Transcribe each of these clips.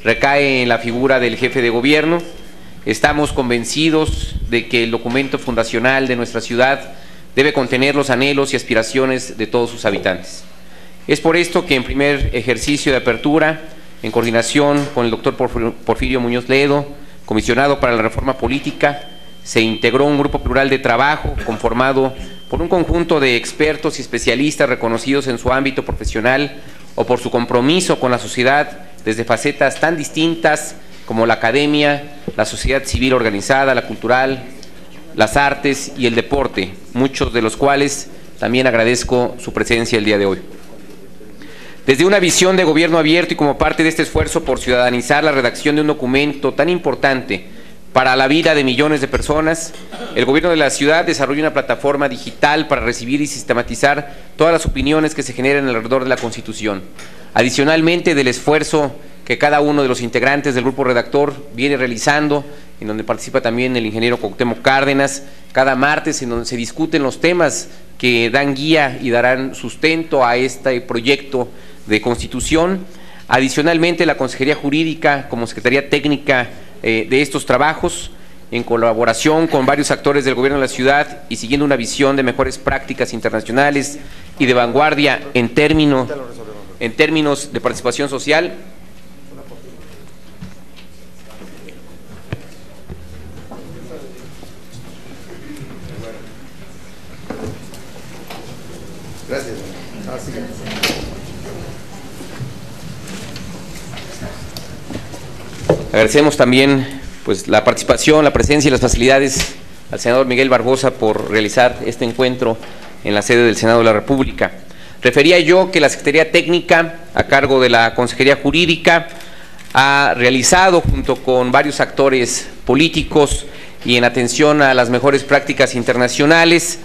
recae en la figura del jefe de gobierno. Estamos convencidos de que el documento fundacional de nuestra ciudad debe contener los anhelos y aspiraciones de todos sus habitantes. Es por esto que en primer ejercicio de apertura, en coordinación con el doctor Porfirio Muñoz Ledo, comisionado para la reforma política, se integró un grupo plural de trabajo conformado por un conjunto de expertos y especialistas reconocidos en su ámbito profesional o por su compromiso con la sociedad desde facetas tan distintas como la academia, la sociedad civil organizada, la cultural, las artes y el deporte, muchos de los cuales también agradezco su presencia el día de hoy. Desde una visión de gobierno abierto y como parte de este esfuerzo por ciudadanizar la redacción de un documento tan importante para la vida de millones de personas, el gobierno de la ciudad desarrolla una plataforma digital para recibir y sistematizar todas las opiniones que se generan alrededor de la Constitución. Adicionalmente del esfuerzo que cada uno de los integrantes del grupo redactor viene realizando, en donde participa también el ingeniero Cuauhtémoc Cárdenas, cada martes en donde se discuten los temas que dan guía y darán sustento a este proyecto de Constitución. Adicionalmente, la Consejería Jurídica, como Secretaría Técnica de estos trabajos, en colaboración con varios actores del gobierno de la ciudad y siguiendo una visión de mejores prácticas internacionales y de vanguardia en términos de participación social, gracias. Agradecemos también pues, la participación, la presencia y las facilidades al senador Miguel Barbosa por realizar este encuentro en la sede del Senado de la República. Refería yo que la Secretaría Técnica, a cargo de la Consejería Jurídica, ha realizado junto con varios actores políticos y en atención a las mejores prácticas internacionales,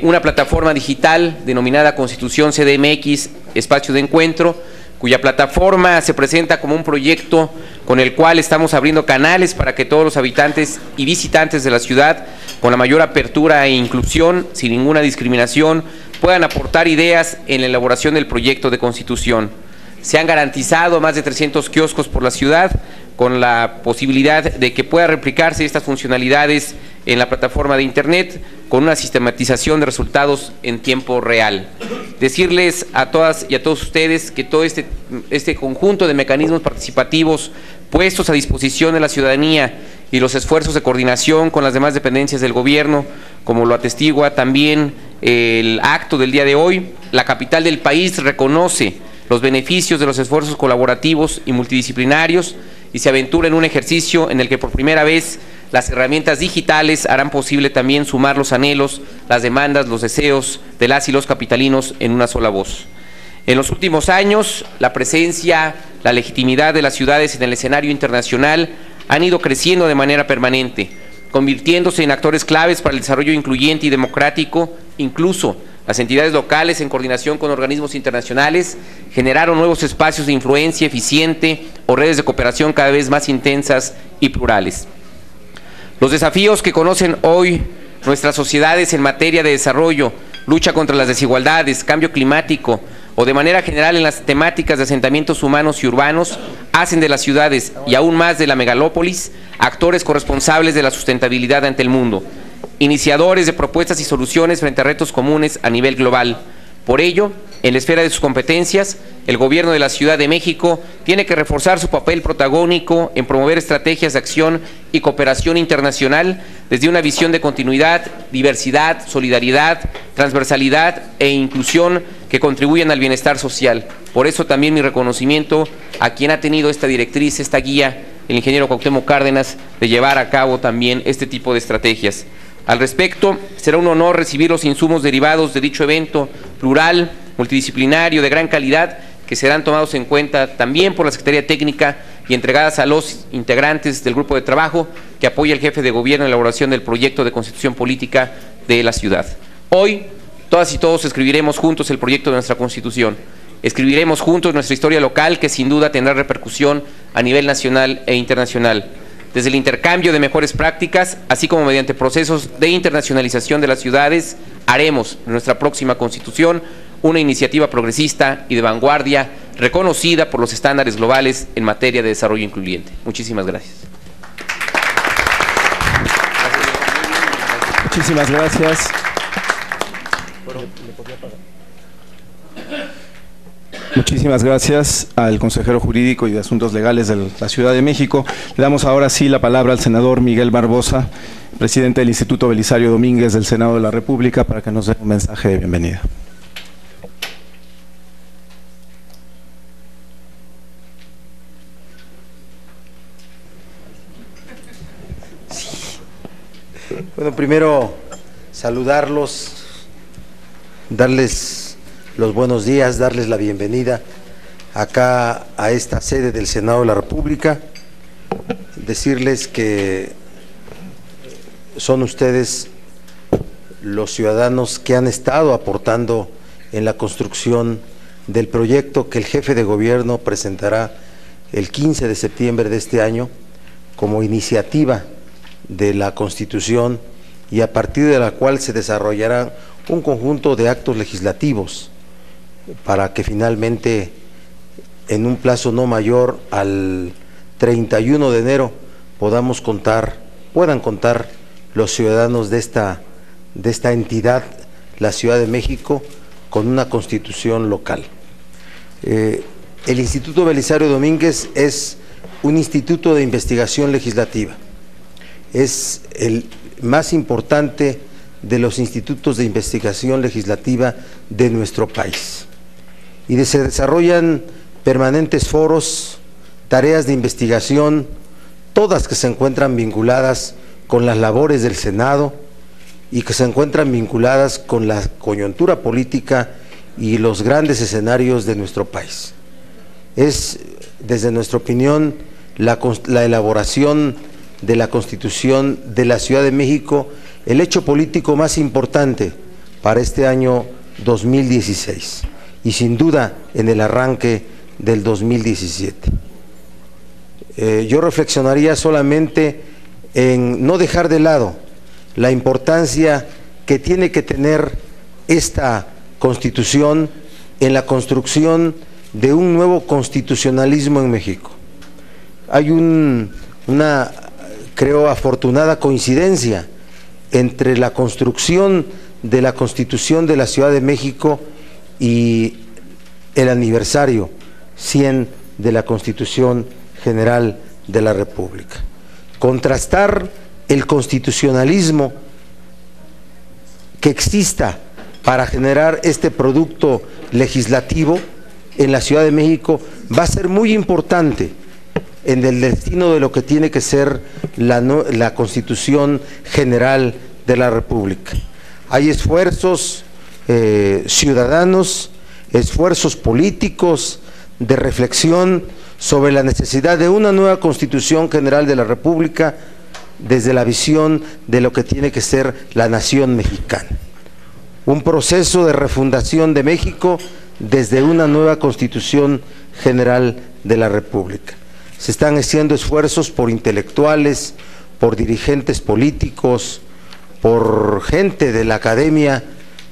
una plataforma digital denominada Constitución CDMX, Espacio de Encuentro, cuya plataforma se presenta como un proyecto con el cual estamos abriendo canales para que todos los habitantes y visitantes de la ciudad, con la mayor apertura e inclusión, sin ninguna discriminación, puedan aportar ideas en la elaboración del proyecto de Constitución. Se han garantizado más de 300 kioscos por la ciudad, con la posibilidad de que pueda replicarse estas funcionalidades en la plataforma de Internet, con una sistematización de resultados en tiempo real. Decirles a todas y a todos ustedes que todo este conjunto de mecanismos participativos puestos a disposición de la ciudadanía y los esfuerzos de coordinación con las demás dependencias del gobierno, como lo atestigua también el acto del día de hoy, la capital del país reconoce los beneficios de los esfuerzos colaborativos y multidisciplinarios y se aventura en un ejercicio en el que por primera vez las herramientas digitales harán posible también sumar los anhelos, las demandas, los deseos de las y los capitalinos en una sola voz. En los últimos años, la presencia, la legitimidad de las ciudades en el escenario internacional han ido creciendo de manera permanente, convirtiéndose en actores claves para el desarrollo incluyente y democrático. Incluso las entidades locales, en coordinación con organismos internacionales, generaron nuevos espacios de influencia eficiente o redes de cooperación cada vez más intensas y plurales. Los desafíos que conocen hoy nuestras sociedades en materia de desarrollo, lucha contra las desigualdades, cambio climático o de manera general en las temáticas de asentamientos humanos y urbanos, hacen de las ciudades y aún más de la megalópolis actores corresponsables de la sustentabilidad ante el mundo, iniciadores de propuestas y soluciones frente a retos comunes a nivel global. Por ello, en la esfera de sus competencias, el Gobierno de la Ciudad de México tiene que reforzar su papel protagónico en promover estrategias de acción y cooperación internacional desde una visión de continuidad, diversidad, solidaridad, transversalidad e inclusión que contribuyan al bienestar social. Por eso también mi reconocimiento a quien ha tenido esta directriz, esta guía, el ingeniero Cuauhtémoc Cárdenas, de llevar a cabo también este tipo de estrategias. Al respecto, será un honor recibir los insumos derivados de dicho evento plural, multidisciplinario, de gran calidad, que serán tomados en cuenta también por la Secretaría Técnica y entregadas a los integrantes del grupo de trabajo que apoya el jefe de gobierno en la elaboración del proyecto de Constitución Política de la ciudad. Hoy, todas y todos escribiremos juntos el proyecto de nuestra Constitución. Escribiremos juntos nuestra historia local, que sin duda tendrá repercusión a nivel nacional e internacional. Desde el intercambio de mejores prácticas, así como mediante procesos de internacionalización de las ciudades, haremos de nuestra próxima Constitución una iniciativa progresista y de vanguardia reconocida por los estándares globales en materia de desarrollo incluyente. Muchísimas gracias. Muchísimas gracias. Muchísimas gracias al consejero jurídico y de Asuntos Legales de la Ciudad de México. Le damos ahora sí la palabra al senador Miguel Barbosa, presidente del Instituto Belisario Domínguez del Senado de la República, para que nos dé un mensaje de bienvenida. Bueno, primero saludarlos, darles los buenos días, darles la bienvenida acá a esta sede del Senado de la República, decirles que son ustedes los ciudadanos que han estado aportando en la construcción del proyecto que el jefe de gobierno presentará el 15 de septiembre de este año como iniciativa de la Constitución, y a partir de la cual se desarrollará un conjunto de actos legislativos para que finalmente en un plazo no mayor al 31 de enero puedan contar los ciudadanos de esta entidad, la Ciudad de México, con una constitución local. El Instituto Belisario Domínguez es un instituto de investigación legislativa. Es el más importante de los institutos de investigación legislativa de nuestro país. Y se desarrollan permanentes foros, tareas de investigación, todas que se encuentran vinculadas con las labores del Senado y que se encuentran vinculadas con la coyuntura política y los grandes escenarios de nuestro país. Es, desde nuestra opinión, la elaboración de la Constitución de la Ciudad de México el hecho político más importante para este año 2016 y sin duda en el arranque del 2017. Yo reflexionaría solamente en no dejar de lado la importancia que tiene que tener esta Constitución en la construcción de un nuevo constitucionalismo en México. Hay una, creo, afortunada coincidencia entre la construcción de la Constitución de la Ciudad de México y el aniversario 100 de la Constitución General de la República. Contrastar el constitucionalismo que exista para generar este producto legislativo en la Ciudad de México va a ser muy importante en el destino de lo que tiene que ser la Constitución General de la República. Hay esfuerzos ciudadanos, esfuerzos políticos de reflexión sobre la necesidad de una nueva Constitución General de la República desde la visión de lo que tiene que ser la nación mexicana. Un proceso de refundación de México desde una nueva Constitución General de la República. Se están haciendo esfuerzos por intelectuales, por dirigentes políticos, por gente de la academia,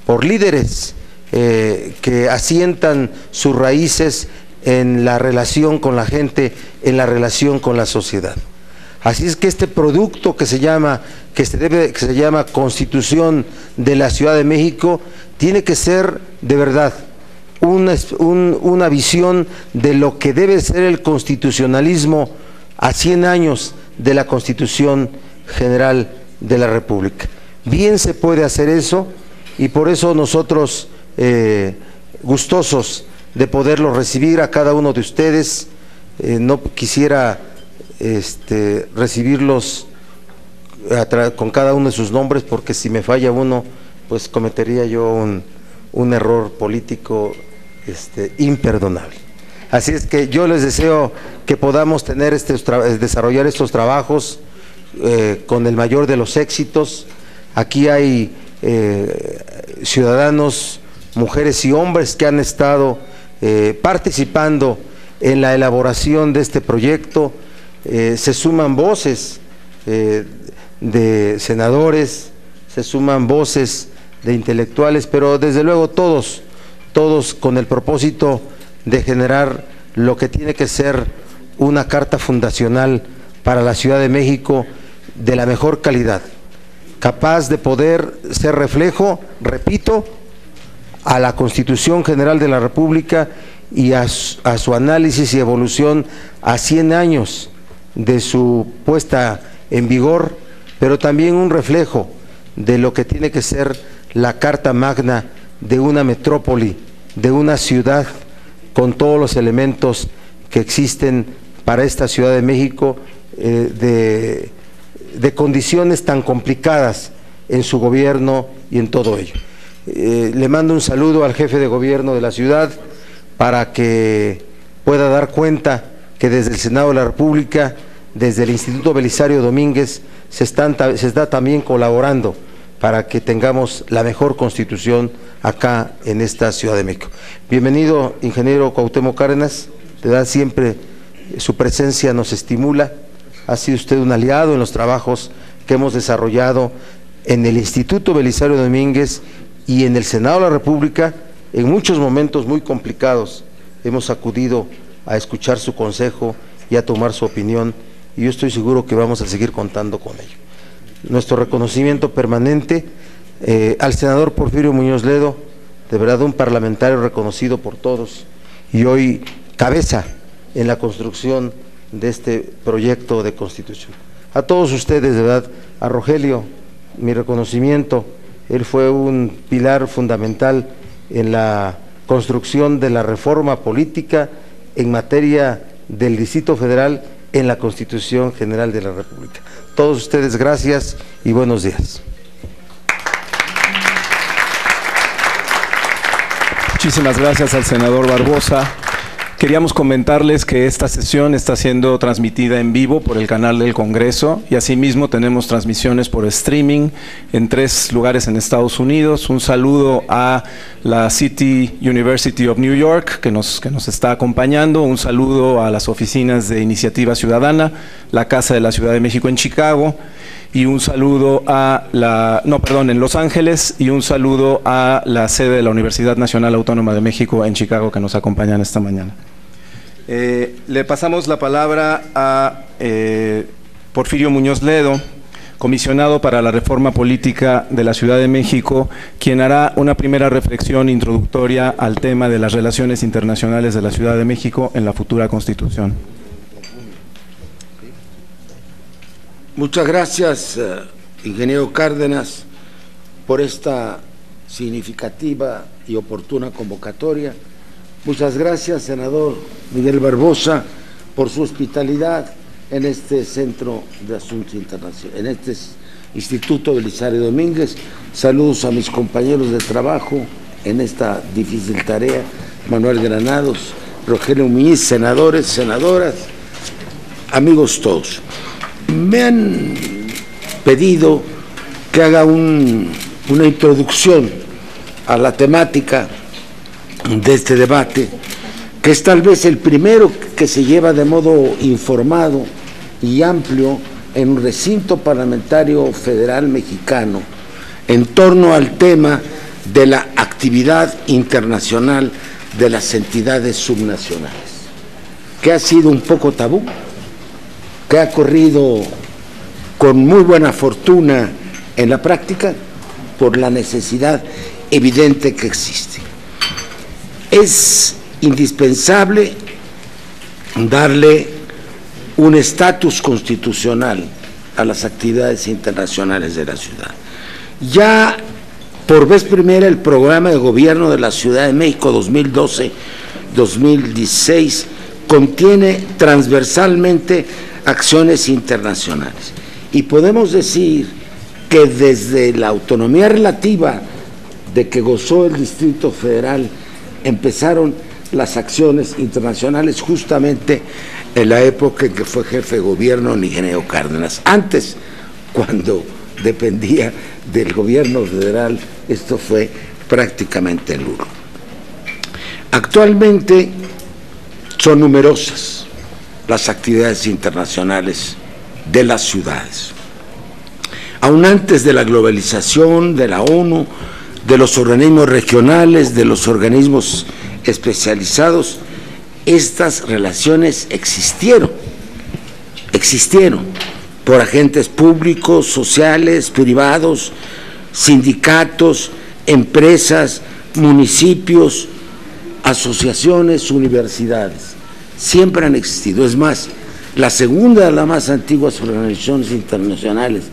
por líderes que asientan sus raíces en la relación con la gente, en la relación con la sociedad. Así es que este producto que se llama Constitución de la Ciudad de México tiene que ser de verdad una visión de lo que debe ser el constitucionalismo a 100 años de la Constitución General de la República. Bien se puede hacer eso, y por eso nosotros gustosos de poderlo recibir a cada uno de ustedes. No quisiera recibirlos con cada uno de sus nombres, porque si me falla uno, pues cometería yo un error político imperdonable. Así es que yo les deseo que podamos tener desarrollar estos trabajos con el mayor de los éxitos. Aquí hay ciudadanos, mujeres y hombres que han estado participando en la elaboración de este proyecto. Se suman voces de senadores, se suman voces de intelectuales, pero desde luego todos con el propósito de generar lo que tiene que ser una carta fundacional para la Ciudad de México de la mejor calidad, capaz de poder ser reflejo, repito, a la Constitución General de la República y a su análisis y evolución a 100 años de su puesta en vigor, pero también un reflejo de lo que tiene que ser la Carta Magna de una metrópoli, de una ciudad con todos los elementos que existen para esta Ciudad de México, de condiciones tan complicadas en su gobierno y en todo ello. Le mando un saludo al jefe de gobierno de la ciudad para que pueda dar cuenta que desde el Senado de la República, desde el Instituto Belisario Domínguez, se está también colaborando para que tengamos la mejor Constitución acá en esta Ciudad de México. Bienvenido, ingeniero Cuauhtémoc Cárdenas, de verdad siempre su presencia nos estimula, ha sido usted un aliado en los trabajos que hemos desarrollado en el Instituto Belisario Domínguez y en el Senado de la República. En muchos momentos muy complicados hemos acudido a escuchar su consejo y a tomar su opinión, y yo estoy seguro que vamos a seguir contando con ello. Nuestro reconocimiento permanente al senador Porfirio Muñoz Ledo, de verdad un parlamentario reconocido por todos y hoy cabeza en la construcción de este proyecto de Constitución. A todos ustedes, de verdad, a Rogelio, mi reconocimiento, él fue un pilar fundamental en la construcción de la reforma política en materia del Distrito Federal en la Constitución General de la República. Todos ustedes, gracias y buenos días. Muchísimas gracias al senador Barbosa. Queríamos comentarles que esta sesión está siendo transmitida en vivo por el canal del Congreso y asimismo tenemos transmisiones por streaming en 3 lugares en Estados Unidos. Un saludo a la City University of New York que nos está acompañando, un saludo a las oficinas de Iniciativa Ciudadana, la Casa de la Ciudad de México en Chicago, y un saludo a en Los Ángeles, y un saludo a la sede de la Universidad Nacional Autónoma de México en Chicago que nos acompañan esta mañana. Le pasamos la palabra a Porfirio Muñoz Ledo, comisionado para la Reforma Política de la Ciudad de México, quien hará una primera reflexión introductoria al tema de las relaciones internacionales de la Ciudad de México en la futura Constitución. Muchas gracias, ingeniero Cárdenas, por esta significativa y oportuna convocatoria. Muchas gracias, senador Miguel Barbosa, por su hospitalidad en este Centro de Asuntos Internacionales, en este Instituto Belisario Domínguez. Saludos a mis compañeros de trabajo en esta difícil tarea, Manuel Granados, Rogelio Muñiz, senadores, senadoras, amigos todos. Me han pedido que haga una introducción a la temática de este debate, que es tal vez el primero que se lleva de modo informado y amplio en un recinto parlamentario federal mexicano en torno al tema de la actividad internacional de las entidades subnacionales, que ha sido un poco tabú, que ha corrido con muy buena fortuna en la práctica por la necesidad evidente que existe. Es indispensable darle un estatus constitucional a las actividades internacionales de la ciudad. Ya por vez primera el programa de gobierno de la Ciudad de México 2012-2016 contiene transversalmente acciones internacionales, y podemos decir que desde la autonomía relativa de que gozó el Distrito Federal empezaron las acciones internacionales justamente en la época en que fue jefe de gobierno el ingeniero Cárdenas. Antes, cuando dependía del gobierno federal, esto fue prácticamente nulo. Actualmente son numerosas las actividades internacionales de las ciudades. Aún antes de la globalización, de la ONU, de los organismos regionales, de los organismos especializados, estas relaciones existieron por agentes públicos, sociales, privados, sindicatos, empresas, municipios, asociaciones, universidades. Siempre han existido. Es más, la segunda de las más antiguas organizaciones internacionales,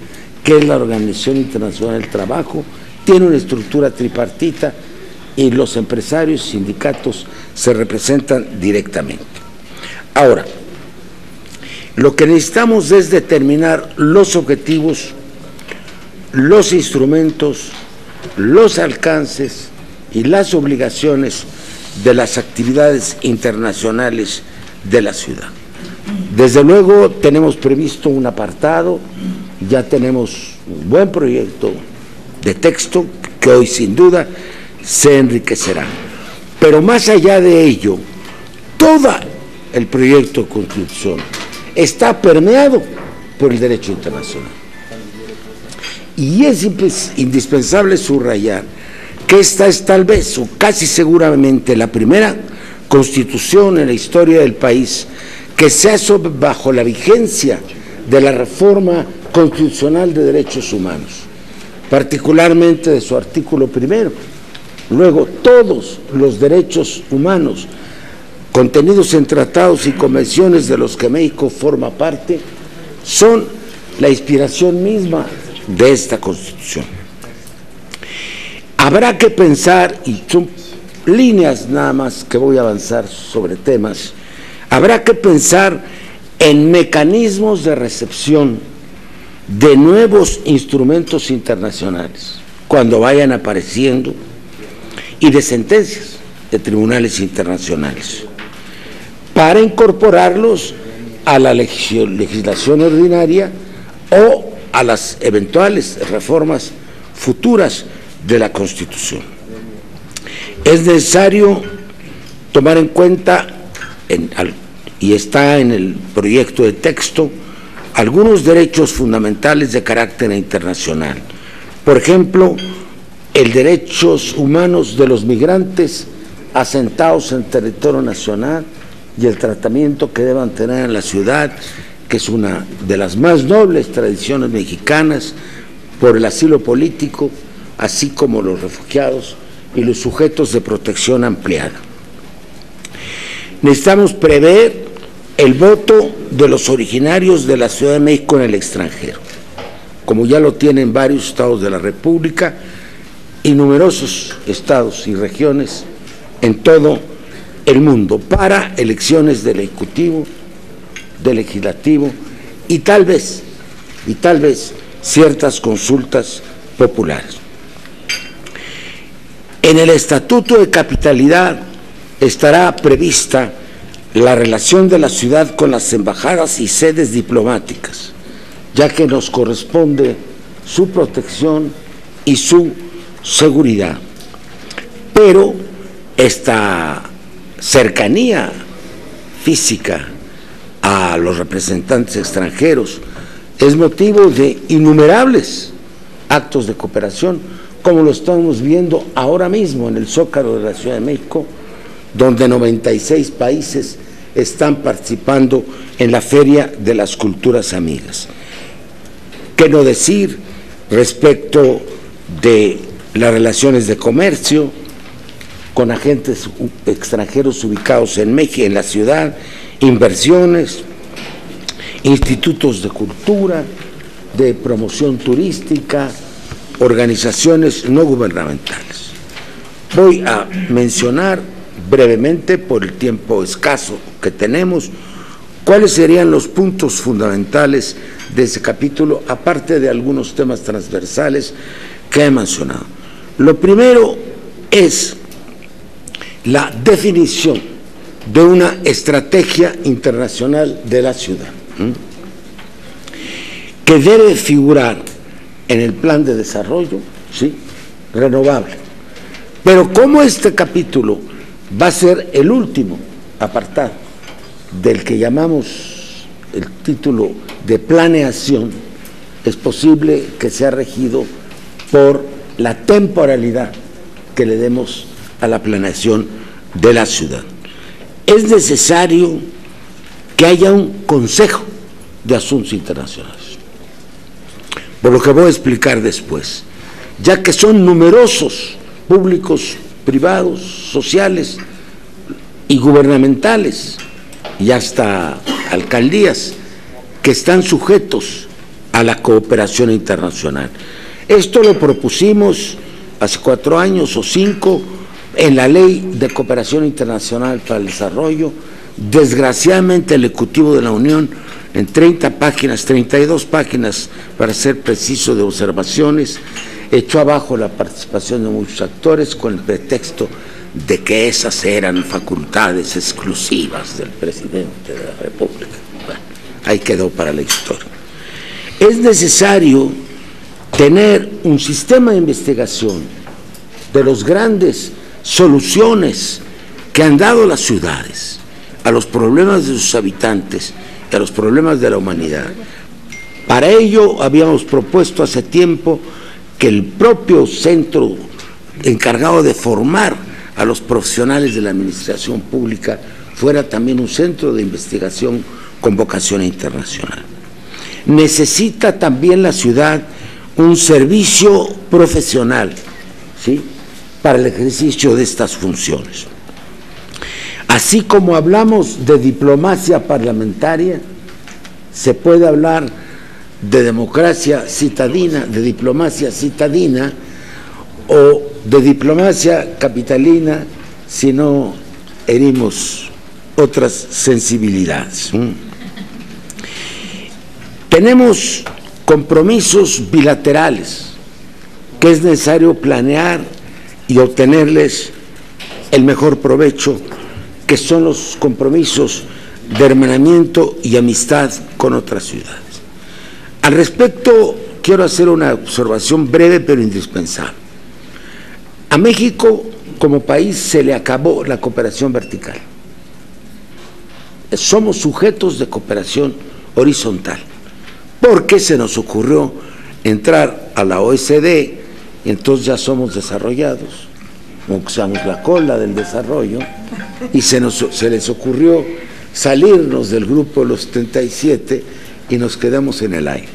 que es la Organización Internacional del Trabajo, tiene una estructura tripartita y los empresarios y sindicatos se representan directamente. Ahora, lo que necesitamos es determinar los objetivos, los instrumentos, los alcances y las obligaciones de las actividades internacionales de la ciudad. Desde luego tenemos previsto un apartado, ya tenemos un buen proyecto de texto que hoy sin duda se enriquecerá. Pero más allá de ello, todo el proyecto de Constitución está permeado por el derecho internacional. Y es indispensable subrayar que esta es tal vez o casi seguramente la primera Constitución en la historia del país que se hace bajo la vigencia de la reforma constitucional de derechos humanos, particularmente de su artículo primero. Luego, todos los derechos humanos contenidos en tratados y convenciones de los que México forma parte son la inspiración misma de esta Constitución. Habrá que pensar, y son líneas nada más que voy a avanzar sobre temas, habrá que pensar en mecanismos de recepción de nuevos instrumentos internacionales cuando vayan apareciendo y de sentencias de tribunales internacionales para incorporarlos a la legislación ordinaria o a las eventuales reformas futuras de la Constitución. Es necesario tomar en cuenta, y está en el proyecto de texto, algunos derechos fundamentales de carácter internacional. Por ejemplo, el derechos humanos de los migrantes asentados en territorio nacional y el tratamiento que deban tener en la ciudad, que es una de las más nobles tradiciones mexicanas, por el asilo político, así como los refugiados y los sujetos de protección ampliada. Necesitamos prever el voto de los originarios de la Ciudad de México en el extranjero, como ya lo tienen varios estados de la República y numerosos estados y regiones en todo el mundo, para elecciones del Ejecutivo, del Legislativo y tal vez ciertas consultas populares. En el Estatuto de Capitalidad estará prevista la relación de la ciudad con las embajadas y sedes diplomáticas, ya que nos corresponde su protección y su seguridad. Pero esta cercanía física a los representantes extranjeros es motivo de innumerables actos de cooperación, como lo estamos viendo ahora mismo en el Zócalo de la Ciudad de México, donde 96 países están participando en la Feria de las Culturas Amigas. ¿Qué no decir respecto de las relaciones de comercio con agentes extranjeros ubicados en México, en la ciudad, inversiones, institutos de cultura, de promoción turística, organizaciones no gubernamentales? Voy a mencionar brevemente, por el tiempo escaso que tenemos, cuáles serían los puntos fundamentales de ese capítulo, aparte de algunos temas transversales que he mencionado. Lo primero es la definición de una estrategia internacional de la ciudad, que debe figurar en el plan de desarrollo, ¿sí?, renovable. Pero como este capítulo va a ser el último apartado del que llamamos el título de planeación, es posible que sea regido por la temporalidad que le demos a la planeación de la ciudad. es necesario que haya un Consejo de Asuntos Internacionales, por lo que voy a explicar después, ya que son numerosos, públicos, privados, sociales y gubernamentales, y hasta alcaldías, que están sujetos a la cooperación internacional. Esto lo propusimos hace 4 años o 5 en la Ley de Cooperación Internacional para el Desarrollo. Desgraciadamente el Ejecutivo de la Unión, en 30 páginas, 32 páginas para ser preciso, de observaciones, echó abajo la participación de muchos actores con el pretexto de que esas eran facultades exclusivas del presidente de la República. Bueno, ahí quedó para la historia. Es necesario tener un sistema de investigación de las grandes soluciones que han dado las ciudades a los problemas de sus habitantes y a los problemas de la humanidad. Para ello habíamos propuesto hace tiempo que el propio centro encargado de formar a los profesionales de la administración pública fuera también un centro de investigación con vocación internacional. Necesita también la ciudad un servicio profesional, ¿sí?, para el ejercicio de estas funciones. Así como hablamos de diplomacia parlamentaria, se puede hablar de democracia citadina, de diplomacia citadina, o de diplomacia capitalina, si no herimos otras sensibilidades. Tenemos compromisos bilaterales que es necesario planear y obtenerles el mejor provecho, que son los compromisos de hermanamiento y amistad con otras ciudades. Al respecto, quiero hacer una observación breve pero indispensable. A México, como país, se le acabó la cooperación vertical. Somos sujetos de cooperación horizontal, porque se nos ocurrió entrar a la OECD, y entonces ya somos desarrollados, aunque seamos la cola del desarrollo, y se les ocurrió salirnos del grupo de los 77 y nos quedamos en el aire.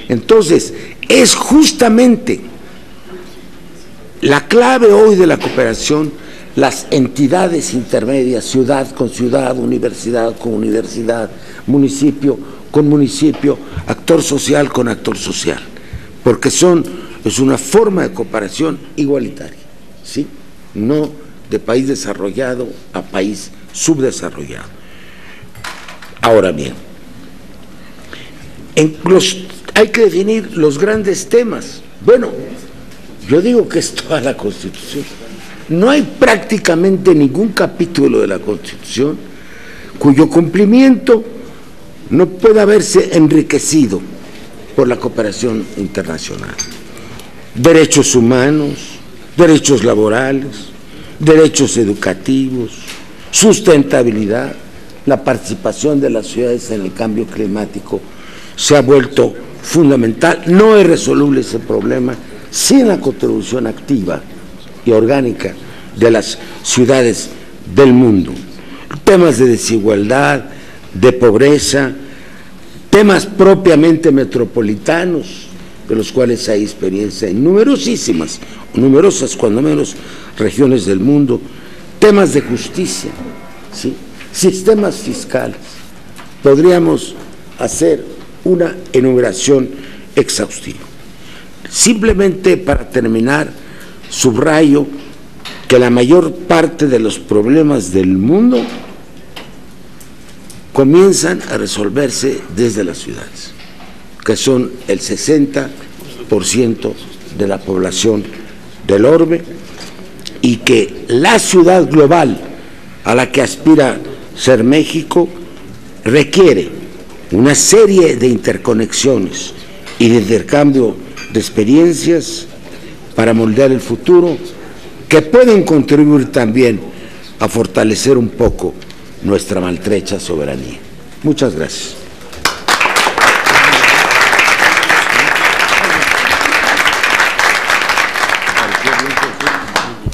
Entonces, es justamente la clave hoy de la cooperación, las entidades intermedias, ciudad con ciudad, universidad con universidad, municipio con municipio, actor social con actor social, porque es una forma de cooperación igualitaria, ¿sí?, no de país desarrollado a país subdesarrollado. Ahora bien, hay que definir los grandes temas. Bueno, yo digo que es toda la Constitución. No hay prácticamente ningún capítulo de la Constitución cuyo cumplimiento no pueda verse enriquecido por la cooperación internacional. Derechos humanos, derechos laborales, derechos educativos, sustentabilidad, la participación de las ciudades en el cambio climático se ha vuelto fundamental. No es resoluble ese problema sin la contribución activa y orgánica de las ciudades del mundo. Temas de desigualdad, de pobreza, temas propiamente metropolitanos, de los cuales hay experiencia en numerosas cuando menos regiones del mundo, temas de justicia, ¿sí?, sistemas fiscales. Podríamos hacer una enumeración exhaustiva. Simplemente para terminar, subrayo que la mayor parte de los problemas del mundo comienzan a resolverse desde las ciudades, que son el 60% de la población del orbe, y que la ciudad global a la que aspira ser México requiere una serie de interconexiones y de intercambio de experiencias para moldear el futuro, que pueden contribuir también a fortalecer un poco nuestra maltrecha soberanía. Muchas gracias.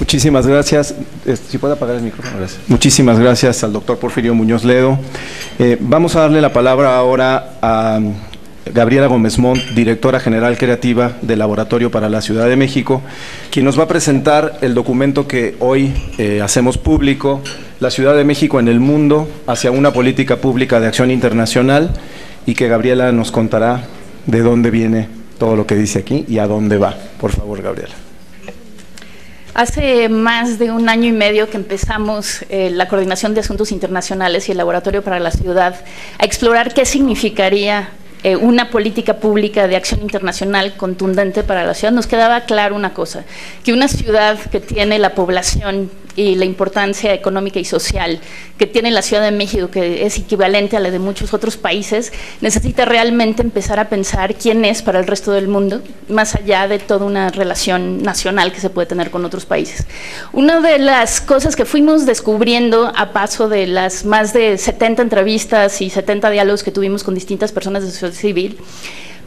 Muchísimas gracias. Si puede apagar el micrófono, gracias. Muchísimas gracias al doctor Porfirio Muñoz Ledo. Vamos a darle la palabra ahora a Gabriela Gómez Montt, directora general creativa del Laboratorio para la Ciudad de México, quien nos va a presentar el documento que hoy hacemos público, La Ciudad de México en el Mundo, hacia una política pública de acción internacional, y que Gabriela nos contará de dónde viene todo lo que dice aquí y a dónde va. Por favor, Gabriela. Hace más de 1 año y medio que empezamos la Coordinación de Asuntos Internacionales y el Laboratorio para la Ciudad a explorar qué significaría una política pública de acción internacional contundente para la ciudad. Nos quedaba claro una cosa, que una ciudad que tiene la población y la importancia económica y social que tiene la Ciudad de México, que es equivalente a la de muchos otros países, necesita realmente empezar a pensar quién es para el resto del mundo, más allá de toda una relación nacional que se puede tener con otros países. Una de las cosas que fuimos descubriendo a paso de las más de 70 entrevistas y 70 diálogos que tuvimos con distintas personas de sociedad civil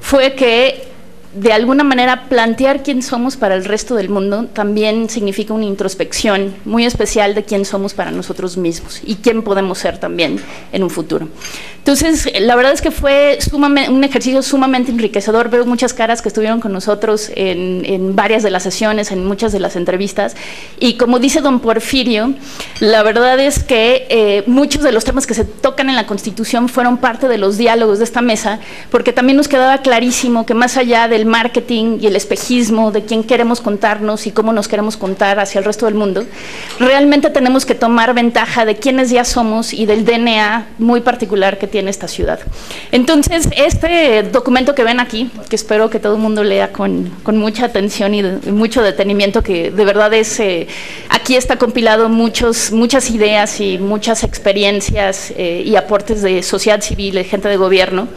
fue que de alguna manera plantear quién somos para el resto del mundo también significa una introspección muy especial de quién somos para nosotros mismos y quién podemos ser también en un futuro. Entonces, la verdad es que fue un ejercicio sumamente enriquecedor. Veo muchas caras que estuvieron con nosotros en varias de las sesiones, en muchas de las entrevistas, y como dice don Porfirio, la verdad es que muchos de los temas que se tocan en la Constitución fueron parte de los diálogos de esta mesa, porque también nos quedaba clarísimo que más allá del marketing y el espejismo de quién queremos contarnos y cómo nos queremos contar hacia el resto del mundo, realmente tenemos que tomar ventaja de quiénes ya somos y del DNA muy particular que tiene esta ciudad. Entonces, este documento que ven aquí, que espero que todo el mundo lea con mucha atención y mucho detenimiento, que de verdad es, aquí está compilado muchas ideas y muchas experiencias y aportes de sociedad civil, de gente de gobierno.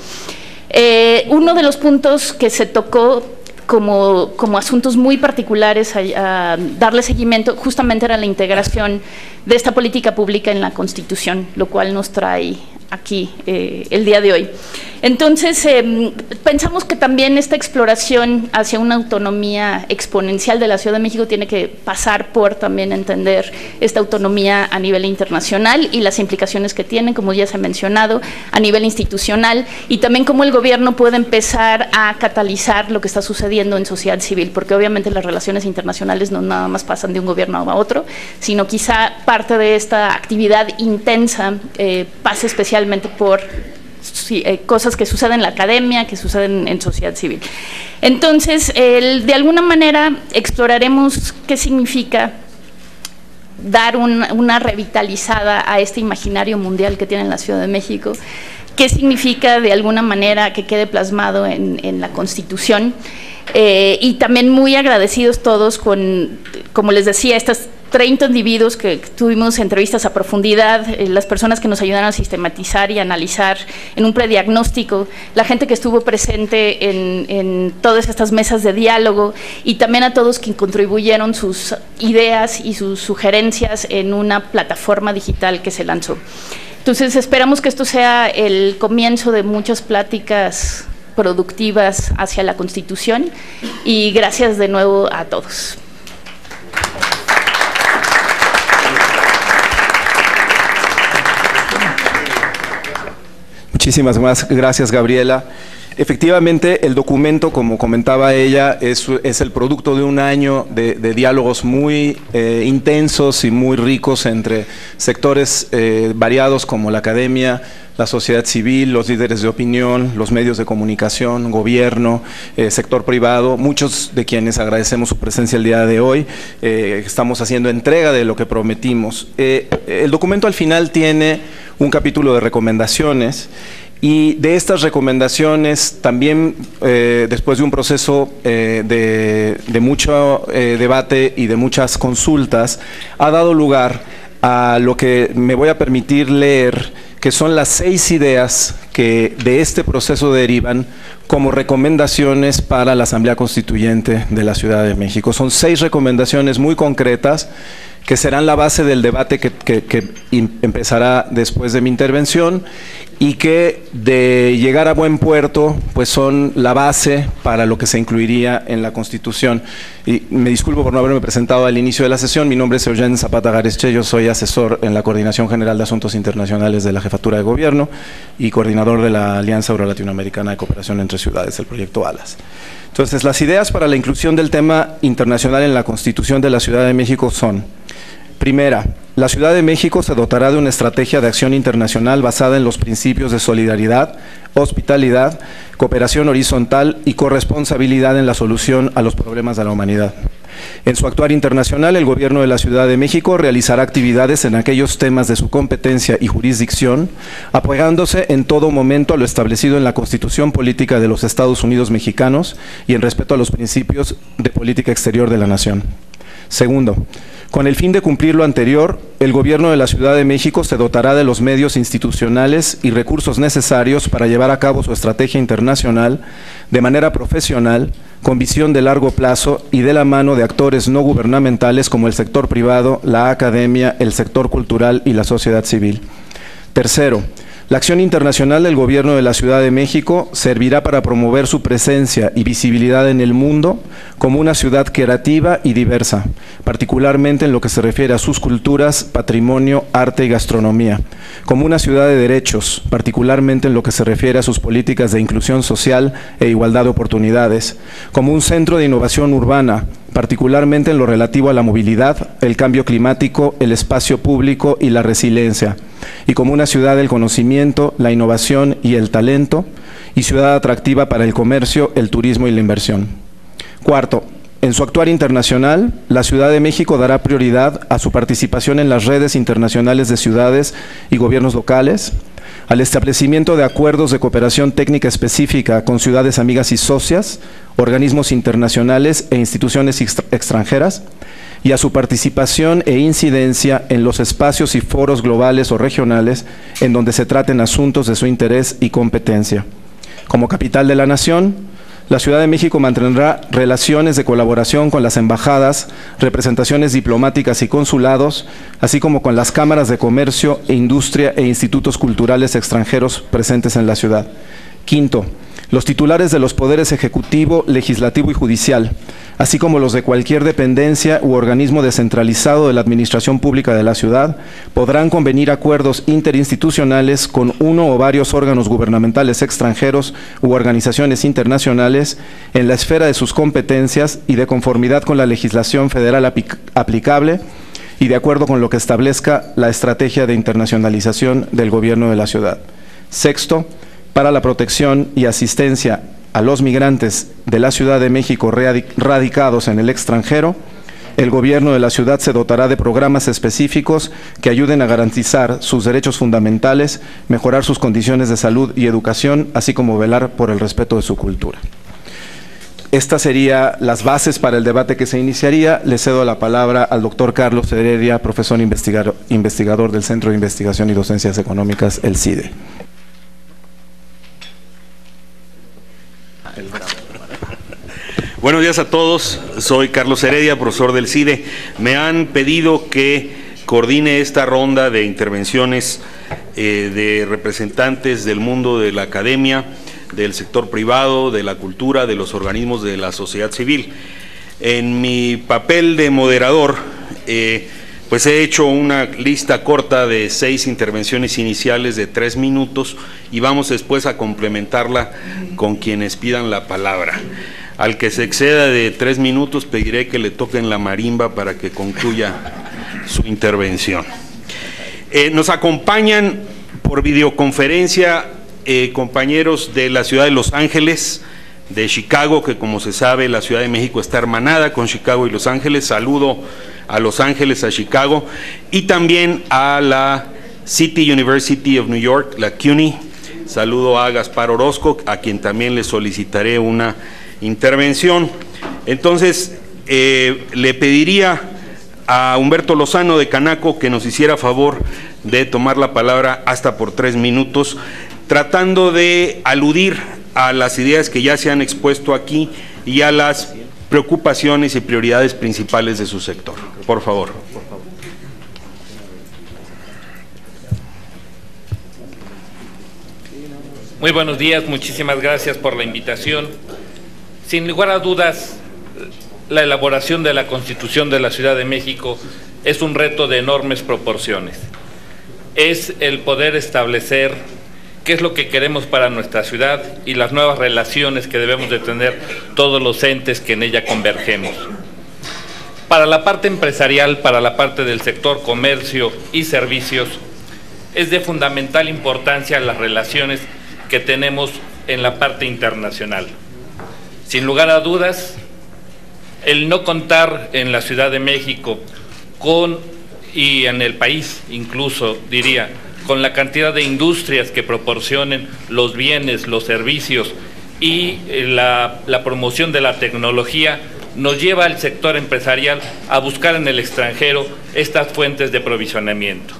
Uno de los puntos que se tocó como asuntos muy particulares a darle seguimiento justamente era la integración de esta política pública en la Constitución, lo cual nos trae aquí el día de hoy. Entonces, pensamos que también esta exploración hacia una autonomía exponencial de la Ciudad de México tiene que pasar por también entender esta autonomía a nivel internacional y las implicaciones que tiene, como ya se ha mencionado, a nivel institucional, y también cómo el gobierno puede empezar a catalizar lo que está sucediendo en sociedad civil, porque obviamente las relaciones internacionales no nada más pasan de un gobierno a otro, sino quizá parte de esta actividad intensa pase especialmente por cosas que suceden en la academia, que suceden en sociedad civil. Entonces, de alguna manera exploraremos qué significa dar una revitalizada a este imaginario mundial que tiene la Ciudad de México, qué significa de alguna manera que quede plasmado en la Constitución, y también muy agradecidos todos con, como les decía, estas 30 individuos que tuvimos entrevistas a profundidad, las personas que nos ayudaron a sistematizar y analizar en un prediagnóstico, la gente que estuvo presente en todas estas mesas de diálogo, y también a todos quienes contribuyeron sus ideas y sus sugerencias en una plataforma digital que se lanzó. Entonces, esperamos que esto sea el comienzo de muchas pláticas productivas hacia la Constitución, y gracias de nuevo a todos. Muchísimas gracias, Gabriela. Efectivamente, el documento, como comentaba ella, es el producto de 1 año de diálogos muy intensos y muy ricos entre sectores variados como la academia, la sociedad civil, los líderes de opinión, los medios de comunicación, gobierno, sector privado, muchos de quienes agradecemos su presencia el día de hoy. Estamos haciendo entrega de lo que prometimos. El documento al final tiene un capítulo de recomendaciones, y de estas recomendaciones también, después de un proceso de mucho debate y de muchas consultas, ha dado lugar a lo que me voy a permitir leer, que son las 6 ideas que de este proceso derivan como recomendaciones para la Asamblea Constituyente de la Ciudad de México. Son 6 recomendaciones muy concretas que serán la base del debate que empezará después de mi intervención, y que de llegar a buen puerto pues son la base para lo que se incluiría en la Constitución. Y me disculpo por no haberme presentado al inicio de la sesión. Mi nombre es Eugene Zapata Garesche, yo soy asesor en la Coordinación General de Asuntos Internacionales de la Jefatura de Gobierno y coordinador de la Alianza Euro-Latinoamericana de Cooperación entre Ciudades, el proyecto ALAS. Entonces, las ideas para la inclusión del tema internacional en la Constitución de la Ciudad de México son: primera, la Ciudad de México se dotará de una estrategia de acción internacional basada en los principios de solidaridad, hospitalidad, cooperación horizontal y corresponsabilidad en la solución a los problemas de la humanidad. En su actuar internacional, el Gobierno de la Ciudad de México realizará actividades en aquellos temas de su competencia y jurisdicción, apoyándose en todo momento a lo establecido en la Constitución Política de los Estados Unidos Mexicanos y en respeto a los principios de política exterior de la nación. Segundo, con el fin de cumplir lo anterior, el Gobierno de la Ciudad de México se dotará de los medios institucionales y recursos necesarios para llevar a cabo su estrategia internacional de manera profesional, con visión de largo plazo y de la mano de actores no gubernamentales como el sector privado, la academia, el sector cultural y la sociedad civil. Tercero, la acción internacional del Gobierno de la Ciudad de México servirá para promover su presencia y visibilidad en el mundo como una ciudad creativa y diversa, particularmente en lo que se refiere a sus culturas, patrimonio, arte y gastronomía, como una ciudad de derechos, particularmente en lo que se refiere a sus políticas de inclusión social e igualdad de oportunidades, como un centro de innovación urbana, particularmente en lo relativo a la movilidad, el cambio climático, el espacio público y la resiliencia, y como una ciudad del conocimiento, la innovación y el talento, y ciudad atractiva para el comercio, el turismo y la inversión. Cuarto, en su actuar internacional, la Ciudad de México dará prioridad a su participación en las redes internacionales de ciudades y gobiernos locales, al establecimiento de acuerdos de cooperación técnica específica con ciudades amigas y socias, organismos internacionales e instituciones extranjeras, y a su participación e incidencia en los espacios y foros globales o regionales en donde se traten asuntos de su interés y competencia. Como capital de la nación, la Ciudad de México mantendrá relaciones de colaboración con las embajadas, representaciones diplomáticas y consulados, así como con las cámaras de comercio e industria e institutos culturales extranjeros presentes en la ciudad. Quinto, los titulares de los poderes ejecutivo, legislativo y judicial, así como los de cualquier dependencia u organismo descentralizado de la administración pública de la ciudad, podrán convenir acuerdos interinstitucionales con uno o varios órganos gubernamentales extranjeros u organizaciones internacionales en la esfera de sus competencias y de conformidad con la legislación federal aplicable y de acuerdo con lo que establezca la estrategia de internacionalización del gobierno de la ciudad. Sexto, para la protección y asistencia a los migrantes de la Ciudad de México radicados en el extranjero, el Gobierno de la ciudad se dotará de programas específicos que ayuden a garantizar sus derechos fundamentales, mejorar sus condiciones de salud y educación, así como velar por el respeto de su cultura. Estas serían las bases para el debate que se iniciaría. Le cedo la palabra al doctor Carlos Heredia, profesor investigador del Centro de Investigación y Docencias Económicas, el CIDE. Buenos días a todos, soy Carlos Heredia, profesor del CIDE. Me han pedido que coordine esta ronda de intervenciones de representantes del mundo de la academia, del sector privado, de la cultura, de los organismos de la sociedad civil. En mi papel de moderador, pues he hecho una lista corta de 6 intervenciones iniciales de 3 minutos y vamos después a complementarla con quienes pidan la palabra. Al que se exceda de 3 minutos pediré que le toquen la marimba para que concluya su intervención. Nos acompañan por videoconferencia compañeros de la ciudad de Los Ángeles, de Chicago, que como se sabe la Ciudad de México está hermanada con Chicago y Los Ángeles. Saludo a Los Ángeles, a Chicago, y también a la City University of New York, la CUNY. Saludo a Gaspar Orozco, a quien también le solicitaré una intervención. Entonces, le pediría a Humberto Lozano de Canaco que nos hiciera favor de tomar la palabra hasta por 3 minutos, tratando de aludir a las ideas que ya se han expuesto aquí y a las preocupaciones y prioridades principales de su sector. Por favor. Muy buenos días, muchísimas gracias por la invitación. Sin lugar a dudas, la elaboración de la Constitución de la Ciudad de México es un reto de enormes proporciones. Es el poder establecer qué es lo que queremos para nuestra ciudad y las nuevas relaciones que debemos de tener todos los entes que en ella convergemos. Para la parte empresarial, para la parte del sector comercio y servicios, es de fundamental importancia las relaciones que tenemos en la parte internacional. Sin lugar a dudas, el no contar en la Ciudad de México y en el país incluso, diría, con la cantidad de industrias que proporcionen los bienes, los servicios y la promoción de la tecnología, nos lleva al sector empresarial a buscar en el extranjero estas fuentes de provisionamiento.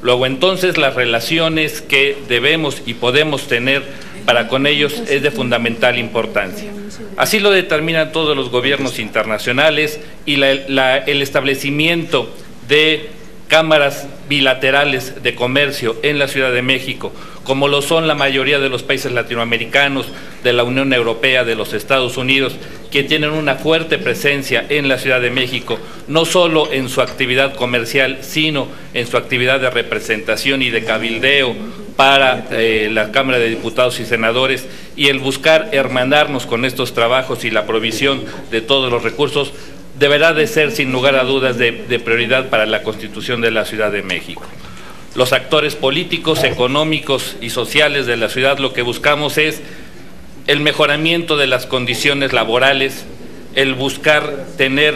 Luego entonces las relaciones que debemos y podemos tener para con ellos es de fundamental importancia. Así lo determinan todos los gobiernos internacionales y el establecimiento de cámaras bilaterales de comercio en la Ciudad de México, como lo son la mayoría de los países latinoamericanos, de la Unión Europea, de los Estados Unidos, que tienen una fuerte presencia en la Ciudad de México, no solo en su actividad comercial, sino en su actividad de representación y de cabildeo para la Cámara de Diputados y Senadores, y el buscar hermanarnos con estos trabajos y la provisión de todos los recursos deberá de ser sin lugar a dudas de prioridad para la Constitución de la Ciudad de México. Los actores políticos, económicos y sociales de la ciudad lo que buscamos es el mejoramiento de las condiciones laborales, el buscar tener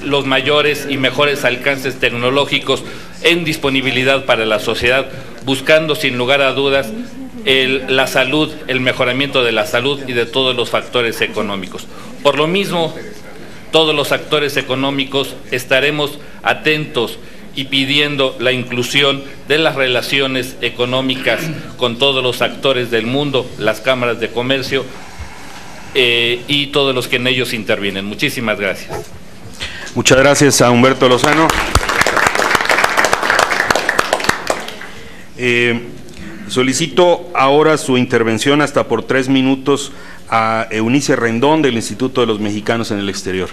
los mayores y mejores alcances tecnológicos en disponibilidad para la sociedad, buscando sin lugar a dudas la salud, el mejoramiento de la salud y de todos los factores económicos. Por lo mismo, todos los actores económicos estaremos atentos y pidiendo la inclusión de las relaciones económicas con todos los actores del mundo, las cámaras de comercio y todos los que en ellos intervienen. Muchísimas gracias. Muchas gracias a Humberto Lozano. Solicito ahora su intervención hasta por 3 minutos a Eunice Rendón del Instituto de los Mexicanos en el Exterior.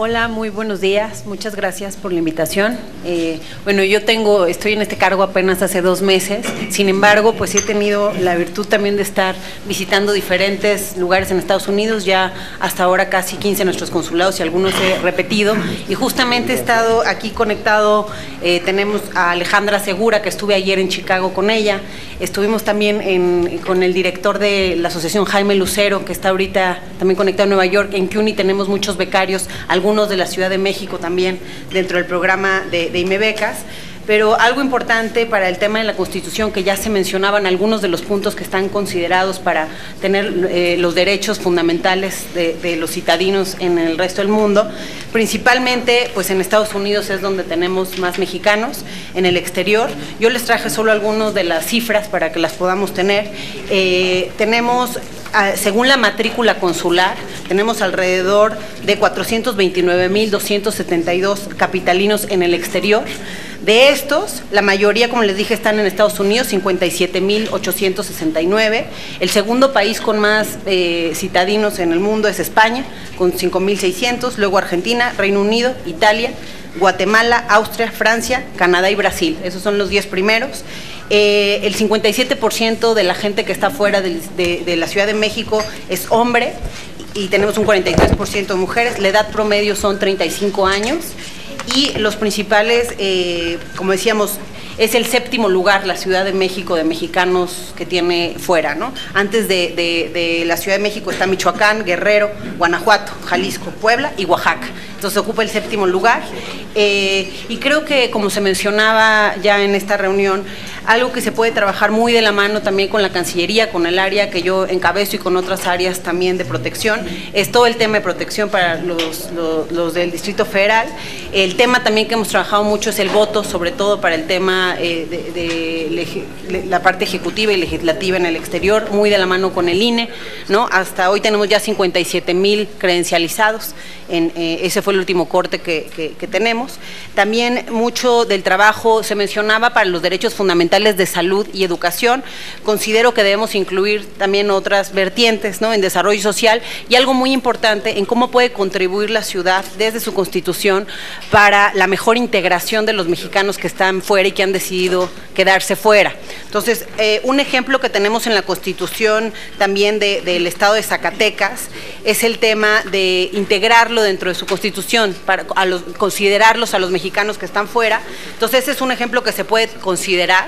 Hola, muy buenos días, muchas gracias por la invitación. Bueno, estoy en este cargo apenas hace 2 meses, sin embargo, pues he tenido la virtud también de estar visitando diferentes lugares en Estados Unidos, ya hasta ahora casi 15 nuestros consulados y algunos he repetido, y justamente he estado aquí conectado, tenemos a Alejandra Segura, que estuve ayer en Chicago con ella, estuvimos también con el director de la asociación Jaime Lucero, que está ahorita también conectado en Nueva York. En CUNY tenemos muchos becarios, algunos de la Ciudad de México también dentro del programa de IMEBecas, pero algo importante para el tema de la Constitución, que ya se mencionaban algunos de los puntos que están considerados para tener los derechos fundamentales de los citadinos en el resto del mundo, principalmente pues en Estados Unidos es donde tenemos más mexicanos, en el exterior. Yo les traje solo algunas de las cifras para que las podamos tener. Tenemos, según la matrícula consular, tenemos alrededor de 429,272 capitalinos en el exterior. De estos, la mayoría, como les dije, están en Estados Unidos, 57,869. El segundo país con más citadinos en el mundo es España, con 5,600, luego Argentina, Reino Unido, Italia, Guatemala, Austria, Francia, Canadá y Brasil. Esos son los 10 primeros. El 57% de la gente que está fuera de la Ciudad de México es hombre y tenemos un 43% de mujeres. La edad promedio son 35 años. Y los principales, como decíamos, es el 7º lugar la Ciudad de México de mexicanos que tiene fuera, ¿no? Antes de la Ciudad de México está Michoacán, Guerrero, Guanajuato, Jalisco, Puebla y Oaxaca. Entonces ocupa el 7º lugar. Y creo que, como se mencionaba ya en esta reunión, algo que se puede trabajar muy de la mano también con la Cancillería, con el área que yo encabezo y con otras áreas también de protección, es todo el tema de protección para los del Distrito Federal. El tema también que hemos trabajado mucho es el voto, sobre todo para el tema de la parte ejecutiva y legislativa en el exterior, muy de la mano con el INE, ¿no? Hasta hoy tenemos ya 57,000 credencializados, ese fue el último corte que tenemos. También mucho del trabajo se mencionaba para los derechos fundamentales de salud y educación. Considero que debemos incluir también otras vertientes, ¿no?, en desarrollo social, y algo muy importante en cómo puede contribuir la ciudad desde su constitución para la mejor integración de los mexicanos que están fuera y que han decidido quedarse fuera. Entonces, un ejemplo que tenemos en la Constitución también del Estado de Zacatecas es el tema de integrarlo dentro de su Constitución, para considerarlos a los mexicanos que están fuera. Entonces, ese es un ejemplo que se puede considerar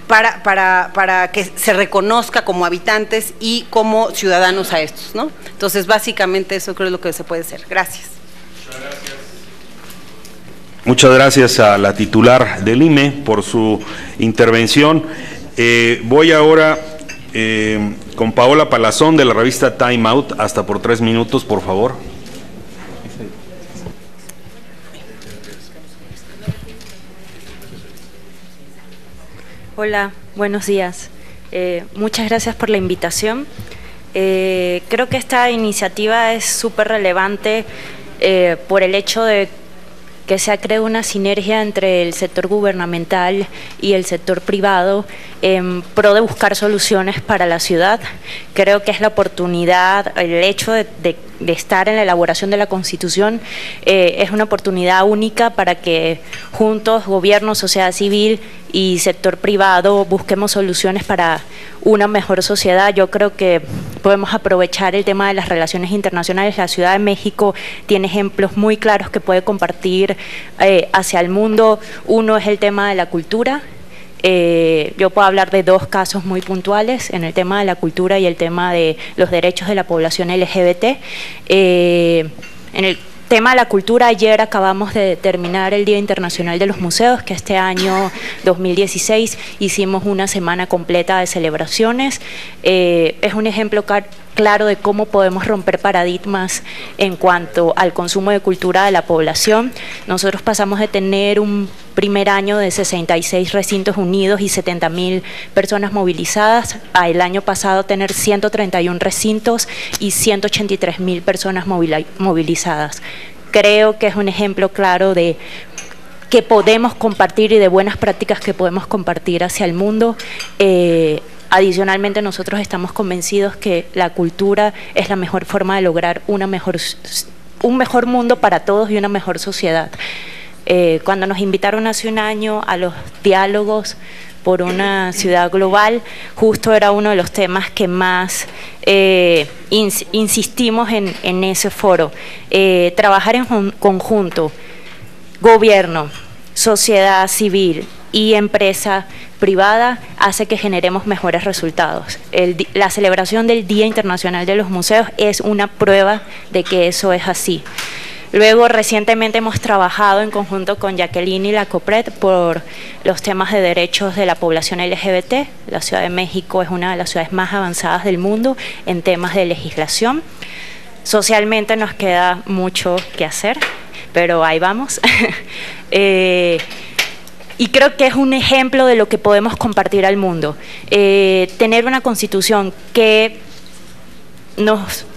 para que se reconozca como habitantes y como ciudadanos a estos, ¿no? Entonces, básicamente eso creo es lo que se puede hacer. Gracias. Muchas gracias a la titular del IME por su intervención. Voy ahora con Paola Palazón de la revista Time Out, hasta por 3 minutos, por favor. Hola, buenos días. Muchas gracias por la invitación. Creo que esta iniciativa es súper relevante por el hecho de que se ha creado una sinergia entre el sector gubernamental y el sector privado en pro de buscar soluciones para la ciudad. Creo que es la oportunidad, el hecho de estar en la elaboración de la Constitución es una oportunidad única para que juntos, gobierno, sociedad civil y sector privado, busquemos soluciones para una mejor sociedad. Yo creo que podemos aprovechar el tema de las relaciones internacionales. La Ciudad de México tiene ejemplos muy claros que puede compartir hacia el mundo. Uno es el tema de la cultura. Yo puedo hablar de 2 casos muy puntuales en el tema de la cultura y el tema de los derechos de la población LGBT. En el tema de la cultura, ayer acabamos de terminar el Día Internacional de los Museos, que este año 2016 hicimos una semana completa de celebraciones. Es un ejemplo claro de cómo podemos romper paradigmas en cuanto al consumo de cultura de la población. Nosotros pasamos de tener un primer año de 66 recintos unidos y 70,000 personas movilizadas, a el año pasado tener 131 recintos y 183,000 personas movilizadas. Creo que es un ejemplo claro de que podemos compartir y de buenas prácticas que podemos compartir hacia el mundo. Adicionalmente, nosotros estamos convencidos que la cultura es la mejor forma de lograr un mejor mundo para todos y una mejor sociedad. Cuando nos invitaron hace un año a los diálogos por una ciudad global, justo era uno de los temas que más insistimos en ese foro. Trabajar en conjunto, gobierno, sociedad civil y empresa privada hace que generemos mejores resultados. La celebración del Día Internacional de los Museos es una prueba de que eso es así. Luego, recientemente hemos trabajado en conjunto con Jacqueline y la COPRED por los temas de derechos de la población LGBT. La Ciudad de México es una de las ciudades más avanzadas del mundo en temas de legislación. Socialmente nos queda mucho que hacer, pero ahí vamos. Y creo que es un ejemplo de lo que podemos compartir al mundo. Tener una constitución que nos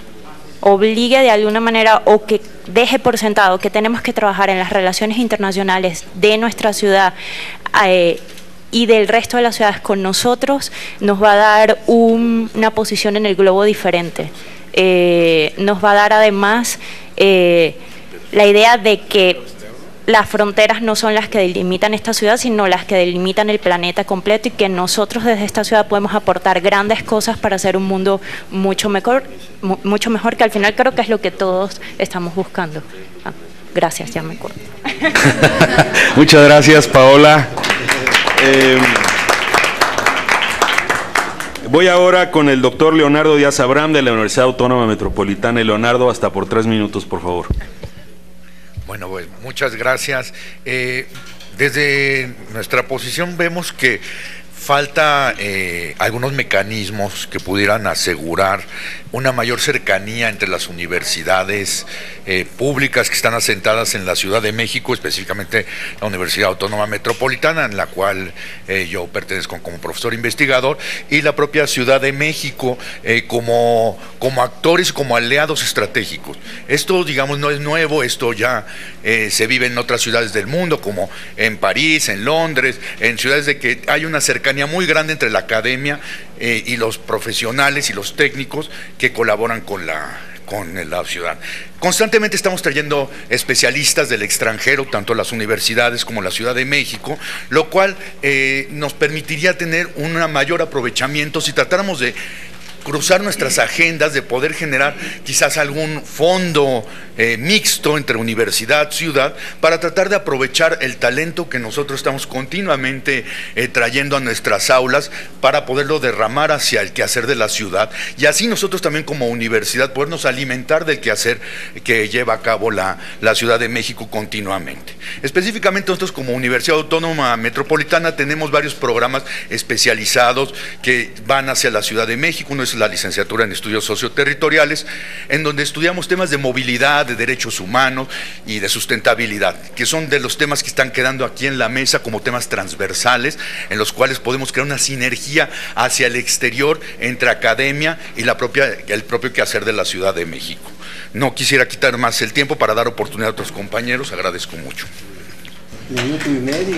obligue de alguna manera o que deje por sentado que tenemos que trabajar en las relaciones internacionales de nuestra ciudad y del resto de las ciudades con nosotros, nos va a dar una posición en el globo diferente. Nos va a dar además la idea de que las fronteras no son las que delimitan esta ciudad, sino las que delimitan el planeta completo, y que nosotros desde esta ciudad podemos aportar grandes cosas para hacer un mundo mucho mejor, que al final creo que es lo que todos estamos buscando. Gracias, ya me acuerdo. Muchas gracias, Paola. Voy ahora con el doctor Leonardo Díaz Abraham de la Universidad Autónoma Metropolitana. Leonardo, hasta por 3 minutos, por favor. Bueno, pues muchas gracias. Desde nuestra posición vemos que falta algunos mecanismos que pudieran asegurar una mayor cercanía entre las universidades públicas que están asentadas en la Ciudad de México, específicamente la Universidad Autónoma Metropolitana, en la cual yo pertenezco como profesor investigador, y la propia Ciudad de México como actores, como aliados estratégicos. Esto, digamos, no es nuevo, esto ya se vive en otras ciudades del mundo, como en París, en Londres, en ciudades de que hay una cercanía muy grande entre la academia y los profesionales y los técnicos que colaboran con la ciudad. Constantemente estamos trayendo especialistas del extranjero, tanto las universidades como la Ciudad de México, lo cual nos permitiría tener un mayor aprovechamiento si tratáramos de cruzar nuestras agendas, de poder generar quizás algún fondo mixto entre universidad, ciudad, para tratar de aprovechar el talento que nosotros estamos continuamente trayendo a nuestras aulas para poderlo derramar hacia el quehacer de la ciudad, y así nosotros también como universidad podernos alimentar del quehacer que lleva a cabo la Ciudad de México continuamente. Específicamente nosotros como Universidad Autónoma Metropolitana tenemos varios programas especializados que van hacia la Ciudad de México. Uno es la licenciatura en estudios socioterritoriales, en donde estudiamos temas de movilidad, de derechos humanos y de sustentabilidad, que son de los temas que están quedando aquí en la mesa como temas transversales, en los cuales podemos crear una sinergia hacia el exterior entre academia y el propio quehacer de la Ciudad de México. No quisiera quitar más el tiempo para dar oportunidad a otros compañeros, agradezco mucho. Minuto y medio.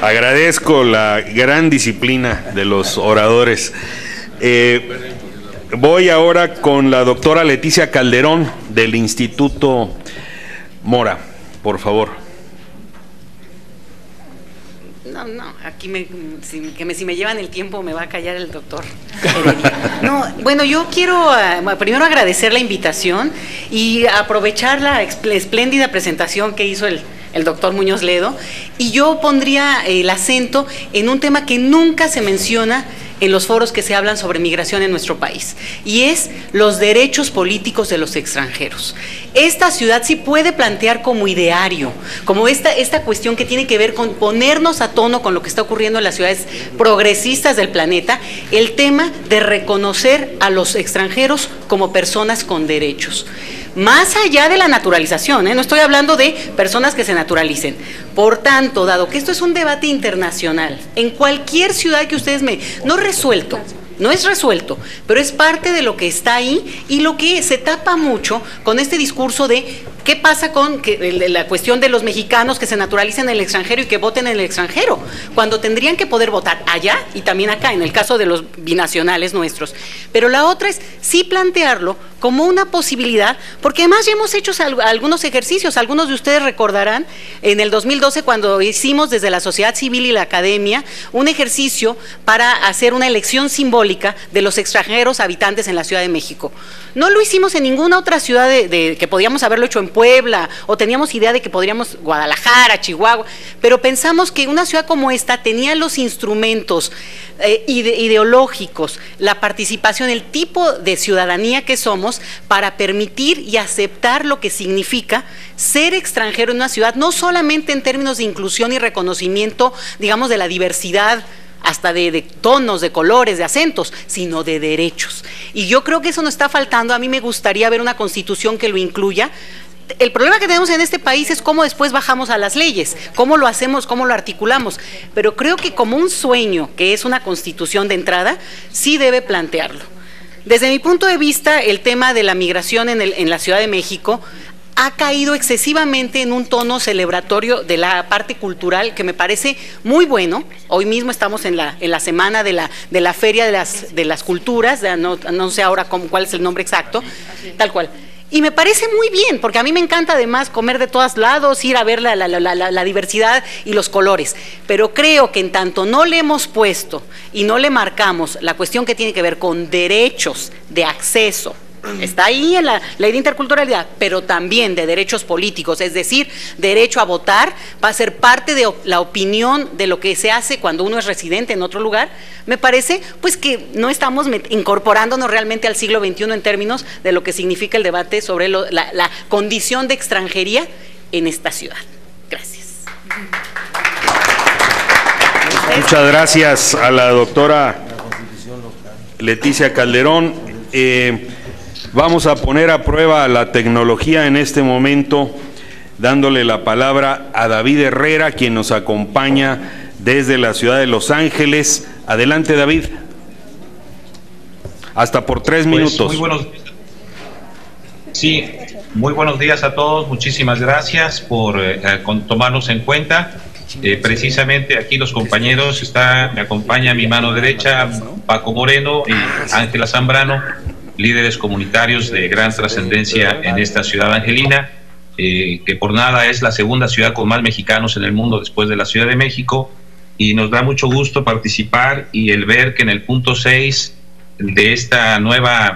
Agradezco la gran disciplina de los oradores. Voy ahora con la doctora Leticia Calderón del Instituto Mora, por favor. No, aquí si me llevan el tiempo me va a callar el doctor. No, bueno, yo quiero primero agradecer la invitación y aprovechar la espléndida presentación que hizo el doctor Muñoz Ledo, y yo pondría el acento en un tema que nunca se menciona en los foros que se hablan sobre migración en nuestro país, y es los derechos políticos de los extranjeros. Esta ciudad sí puede plantear como ideario, como esta cuestión que tiene que ver con ponernos a tono con lo que está ocurriendo en las ciudades progresistas del planeta, el tema de reconocer a los extranjeros como personas con derechos. Más allá de la naturalización, no estoy hablando de personas que se naturalicen. Por tanto, dado que esto es un debate internacional, en cualquier ciudad que ustedes no es resuelto, pero es parte de lo que está ahí, y lo que se tapa mucho con este discurso de qué pasa con la cuestión de los mexicanos que se naturalicen en el extranjero y que voten en el extranjero, cuando tendrían que poder votar allá y también acá, en el caso de los binacionales nuestros. Pero la otra es sí plantearlo como una posibilidad, porque además ya hemos hecho algunos ejercicios. Algunos de ustedes recordarán en el 2012 cuando hicimos desde la sociedad civil y la academia un ejercicio para hacer una elección simbólica de los extranjeros habitantes en la Ciudad de México. No lo hicimos en ninguna otra ciudad que podíamos haberlo hecho en Puebla, o teníamos idea de que podríamos Guadalajara, Chihuahua, pero pensamos que una ciudad como esta tenía los instrumentos ideológicos, la participación, el tipo de ciudadanía que somos para permitir y aceptar lo que significa ser extranjero en una ciudad, no solamente en términos de inclusión y reconocimiento, digamos, de la diversidad, hasta de tonos, de colores, de acentos, sino de derechos. Y yo creo que eso nos está faltando. A mí me gustaría ver una constitución que lo incluya. El problema que tenemos en este país es cómo después bajamos a las leyes, cómo lo hacemos, cómo lo articulamos, pero creo que como un sueño, que es una constitución de entrada, sí debe plantearlo. Desde mi punto de vista, el tema de la migración en la Ciudad de México ha caído excesivamente en un tono celebratorio de la parte cultural que me parece muy bueno. Hoy mismo estamos en la semana de la Feria de las Culturas, no sé ahora cuál es el nombre exacto, tal cual. Y me parece muy bien, porque a mí me encanta además comer de todos lados, ir a ver la diversidad y los colores. Pero creo que en tanto no le hemos puesto y no le marcamos la cuestión que tiene que ver con derechos de acceso Está ahí en la ley de interculturalidad, pero también de derechos políticos, es decir, derecho a votar, va a ser parte de la opinión de lo que se hace cuando uno es residente en otro lugar. Me parece pues que no estamos incorporándonos realmente al siglo XXI en términos de lo que significa el debate sobre la condición de extranjería en esta ciudad. Gracias. Muchas gracias a la doctora Leticia Calderón. Vamos a poner a prueba la tecnología en este momento, dándole la palabra a David Herrera, quien nos acompaña desde la ciudad de Los Ángeles. Adelante, David. Hasta por 3 minutos. Muy buenos días a todos. Muchísimas gracias por tomarnos en cuenta. Precisamente aquí los compañeros, me acompaña a mi mano derecha Paco Moreno y Ángela Zambrano, líderes comunitarios de gran trascendencia en esta ciudad angelina, que por nada es la segunda ciudad con más mexicanos en el mundo después de la Ciudad de México, y nos da mucho gusto participar y el ver que en el punto 6 de esta nueva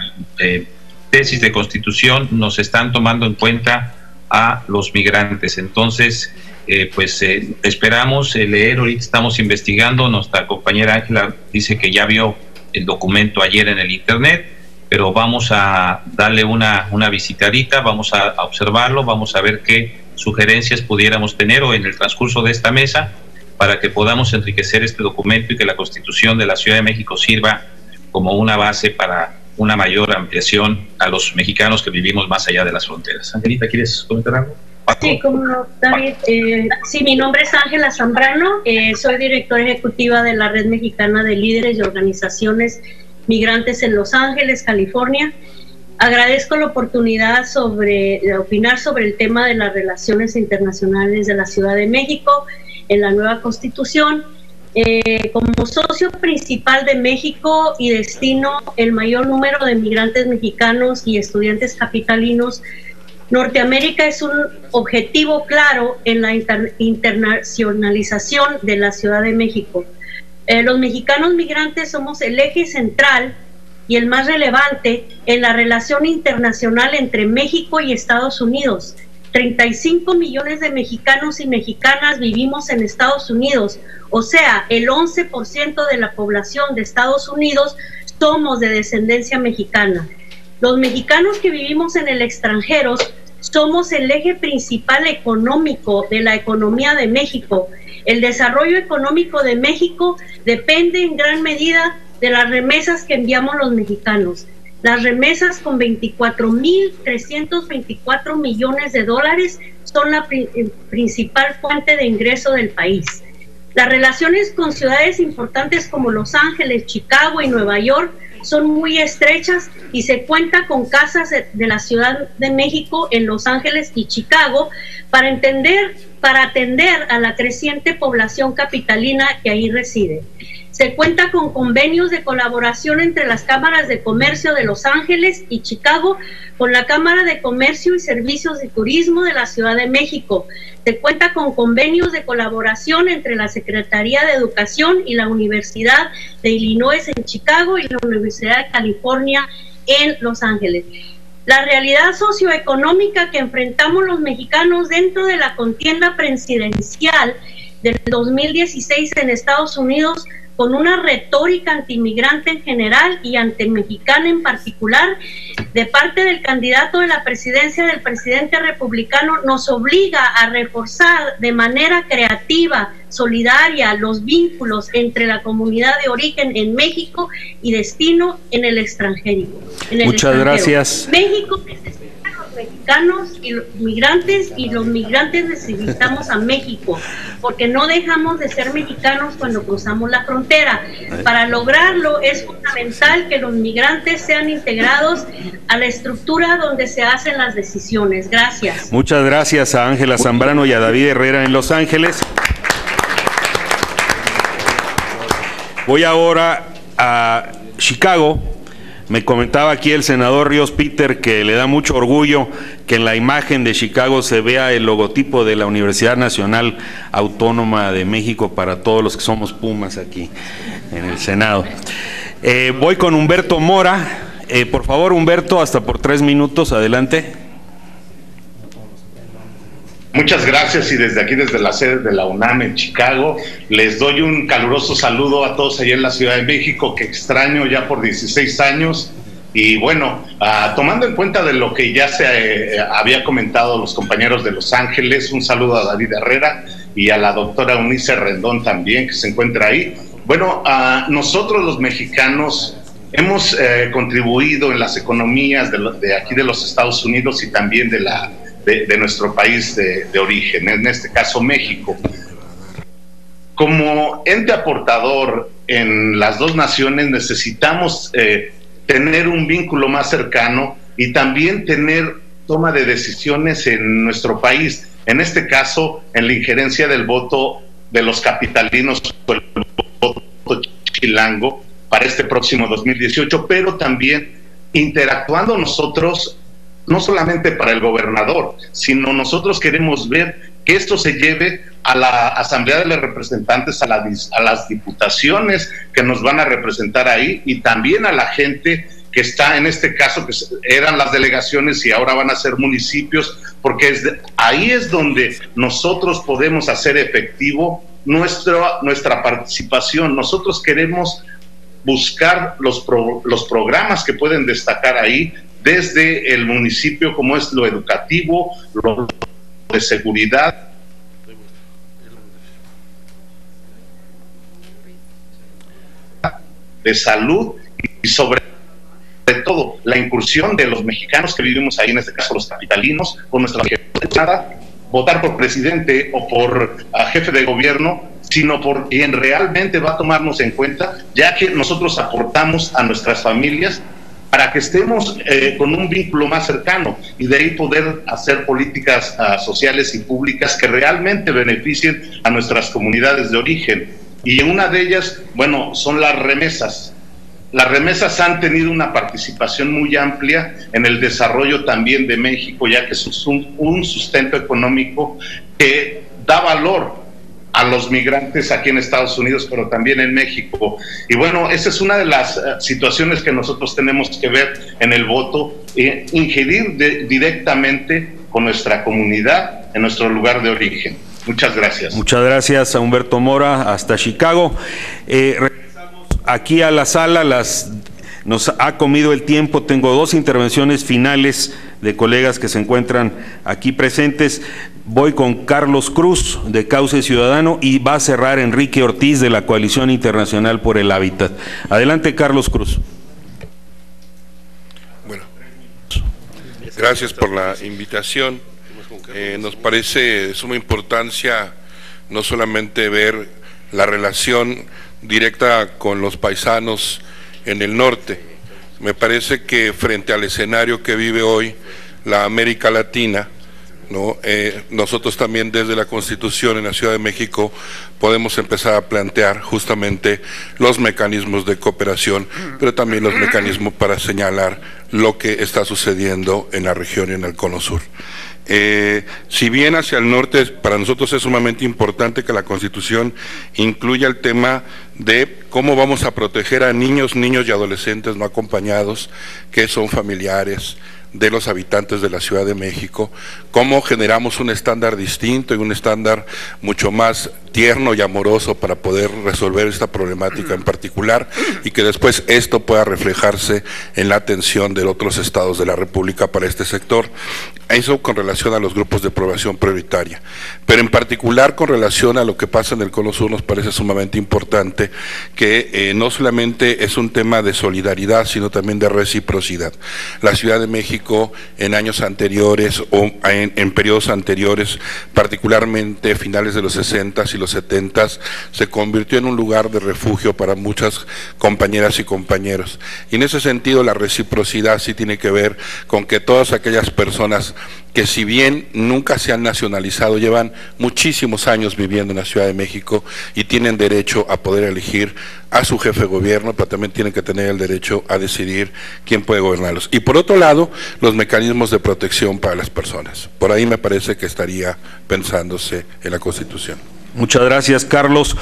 tesis de constitución nos están tomando en cuenta a los migrantes. Entonces, esperamos leer, ahorita estamos investigando, nuestra compañera Ángela dice que ya vio el documento ayer en el internet, pero vamos a darle una visitadita, vamos a observarlo, vamos a ver qué sugerencias pudiéramos tener o en el transcurso de esta mesa para que podamos enriquecer este documento y que la Constitución de la Ciudad de México sirva como una base para una mayor ampliación a los mexicanos que vivimos más allá de las fronteras. Angelita, ¿quieres comentar algo? Sí, como no, David. Sí, mi nombre es Ángela Zambrano, soy directora ejecutiva de la Red Mexicana de Líderes y Organizaciones Migrantes en Los Ángeles, California. Agradezco la oportunidad de opinar sobre el tema de las relaciones internacionales de la Ciudad de México en la nueva Constitución. Como socio principal de México y destino el mayor número de migrantes mexicanos y estudiantes capitalinos, Norteamérica es un objetivo claro en la internacionalización de la Ciudad de México. Los mexicanos migrantes somos el eje central y el más relevante en la relación internacional entre México y Estados Unidos. 35 millones de mexicanos y mexicanas vivimos en Estados Unidos, o sea, el 11% de la población de Estados Unidos somos de descendencia mexicana. Los mexicanos que vivimos en el extranjero somos el eje principal económico de la economía de México. El desarrollo económico de México depende en gran medida de las remesas que enviamos los mexicanos. Las remesas con 24.324 millones de dólares son la principal fuente de ingreso del país. Las relaciones con ciudades importantes como Los Ángeles, Chicago y Nueva York son muy estrechas y se cuenta con casas de la Ciudad de México en Los Ángeles y Chicago para atender a la creciente población capitalina que ahí reside. Se cuenta con convenios de colaboración entre las cámaras de comercio de Los Ángeles y Chicago con la Cámara de Comercio y Servicios de Turismo de la Ciudad de México. Se cuenta con convenios de colaboración entre la Secretaría de Educación y la Universidad de Illinois en Chicago y la Universidad de California en Los Ángeles. La realidad socioeconómica que enfrentamos los mexicanos dentro de la contienda presidencial del 2016 en Estados Unidos, con una retórica antimigrante en general y antimexicana en particular, de parte del candidato de la presidencia del presidente republicano, nos obliga a reforzar de manera creativa, solidaria, los vínculos entre la comunidad de origen en México y destino en el extranjero. Muchas gracias. México necesita a los mexicanos y los migrantes necesitamos a México, porque no dejamos de ser mexicanos cuando cruzamos la frontera. Para lograrlo es fundamental que los migrantes sean integrados a la estructura donde se hacen las decisiones. Gracias. Muchas gracias a Ángela Zambrano y a David Herrera en Los Ángeles. Voy ahora a Chicago. Me comentaba aquí el senador Ríos Peter que le da mucho orgullo que en la imagen de Chicago se vea el logotipo de la Universidad Nacional Autónoma de México para todos los que somos Pumas aquí en el Senado. Voy con Humberto Mora, Por favor, Humberto, hasta por 3 minutos, adelante. Muchas gracias, y desde aquí, desde la sede de la UNAM en Chicago, les doy un caluroso saludo a todos allá en la Ciudad de México, que extraño ya por 16 años. Y bueno, tomando en cuenta de lo que ya se había comentado los compañeros de Los Ángeles, un saludo a David Herrera y a la doctora Eunice Rendón también, que se encuentra ahí. Bueno, nosotros los mexicanos hemos contribuido en las economías de aquí de los Estados Unidos y también de nuestro país de origen, en este caso México. Como ente aportador en las dos naciones necesitamos tener un vínculo más cercano y también tener toma de decisiones en nuestro país, en este caso en la injerencia del voto de los capitalinos o el voto chilango para este próximo 2018, pero también interactuando nosotros, no solamente para el gobernador, sino nosotros queremos ver que esto se lleve a la Asamblea de los Representantes, a las diputaciones que nos van a representar ahí, y también a la gente que está en este caso, que eran las delegaciones y ahora van a ser municipios, porque ahí es donde nosotros podemos hacer efectivo nuestra participación. Nosotros queremos buscar los programas que pueden destacar ahí, desde el municipio, como es lo educativo, lo de seguridad, de salud y sobre todo la incursión de los mexicanos que vivimos ahí, en este caso los capitalinos, con nuestra nada votar por presidente o por jefe de gobierno, sino por quien realmente va a tomarnos en cuenta, ya que nosotros aportamos a nuestras familias para que estemos con un vínculo más cercano y de ahí poder hacer políticas sociales y públicas que realmente beneficien a nuestras comunidades de origen. Y una de ellas, bueno, son las remesas. Las remesas han tenido una participación muy amplia en el desarrollo también de México, ya que es un sustento económico que da valor a los migrantes aquí en Estados Unidos, pero también en México. Y bueno, esa es una de las situaciones que nosotros tenemos que ver en el voto, ingerir directamente con nuestra comunidad en nuestro lugar de origen. Muchas gracias. Muchas gracias a Humberto Mora, hasta Chicago. Regresamos aquí a la sala, nos ha comido el tiempo. Tengo 2 intervenciones finales de colegas que se encuentran aquí presentes. Voy con Carlos Cruz, de Cauce Ciudadano, y va a cerrar Enrique Ortiz, de la Coalición Internacional por el Hábitat. Adelante, Carlos Cruz. Bueno, gracias por la invitación. Nos parece de suma importancia no solamente ver la relación directa con los paisanos en el norte. Me parece que frente al escenario que vive hoy la América Latina, ¿no? Nosotros también desde la Constitución en la Ciudad de México podemos empezar a plantear justamente los mecanismos de cooperación, pero también los mecanismos para señalar lo que está sucediendo en la región y en el Cono Sur. Si bien hacia el norte para nosotros es sumamente importante que la Constitución incluya el tema de cómo vamos a proteger a niños y adolescentes no acompañados que son familiares de los habitantes de la Ciudad de México, cómo generamos un estándar distinto y un estándar mucho más tierno y amoroso para poder resolver esta problemática en particular, y que después esto pueda reflejarse en la atención de otros estados de la República para este sector. Eso con relación a los grupos de población prioritaria, pero en particular con relación a lo que pasa en el Cono Sur, nos parece sumamente importante que no solamente es un tema de solidaridad, sino también de reciprocidad. La Ciudad de México en años anteriores o en periodos anteriores, particularmente finales de los 60s y los 70s, se convirtió en un lugar de refugio para muchas compañeras y compañeros. Y en ese sentido la reciprocidad sí tiene que ver con que todas aquellas personas que, si bien nunca se han nacionalizado, llevan muchísimos años viviendo en la Ciudad de México y tienen derecho a poder elegir a su jefe de gobierno, pero también tienen que tener el derecho a decidir quién puede gobernarlos. Y por otro lado, los mecanismos de protección para las personas. Por ahí me parece que estaría pensándose en la Constitución. Muchas gracias, Carlos.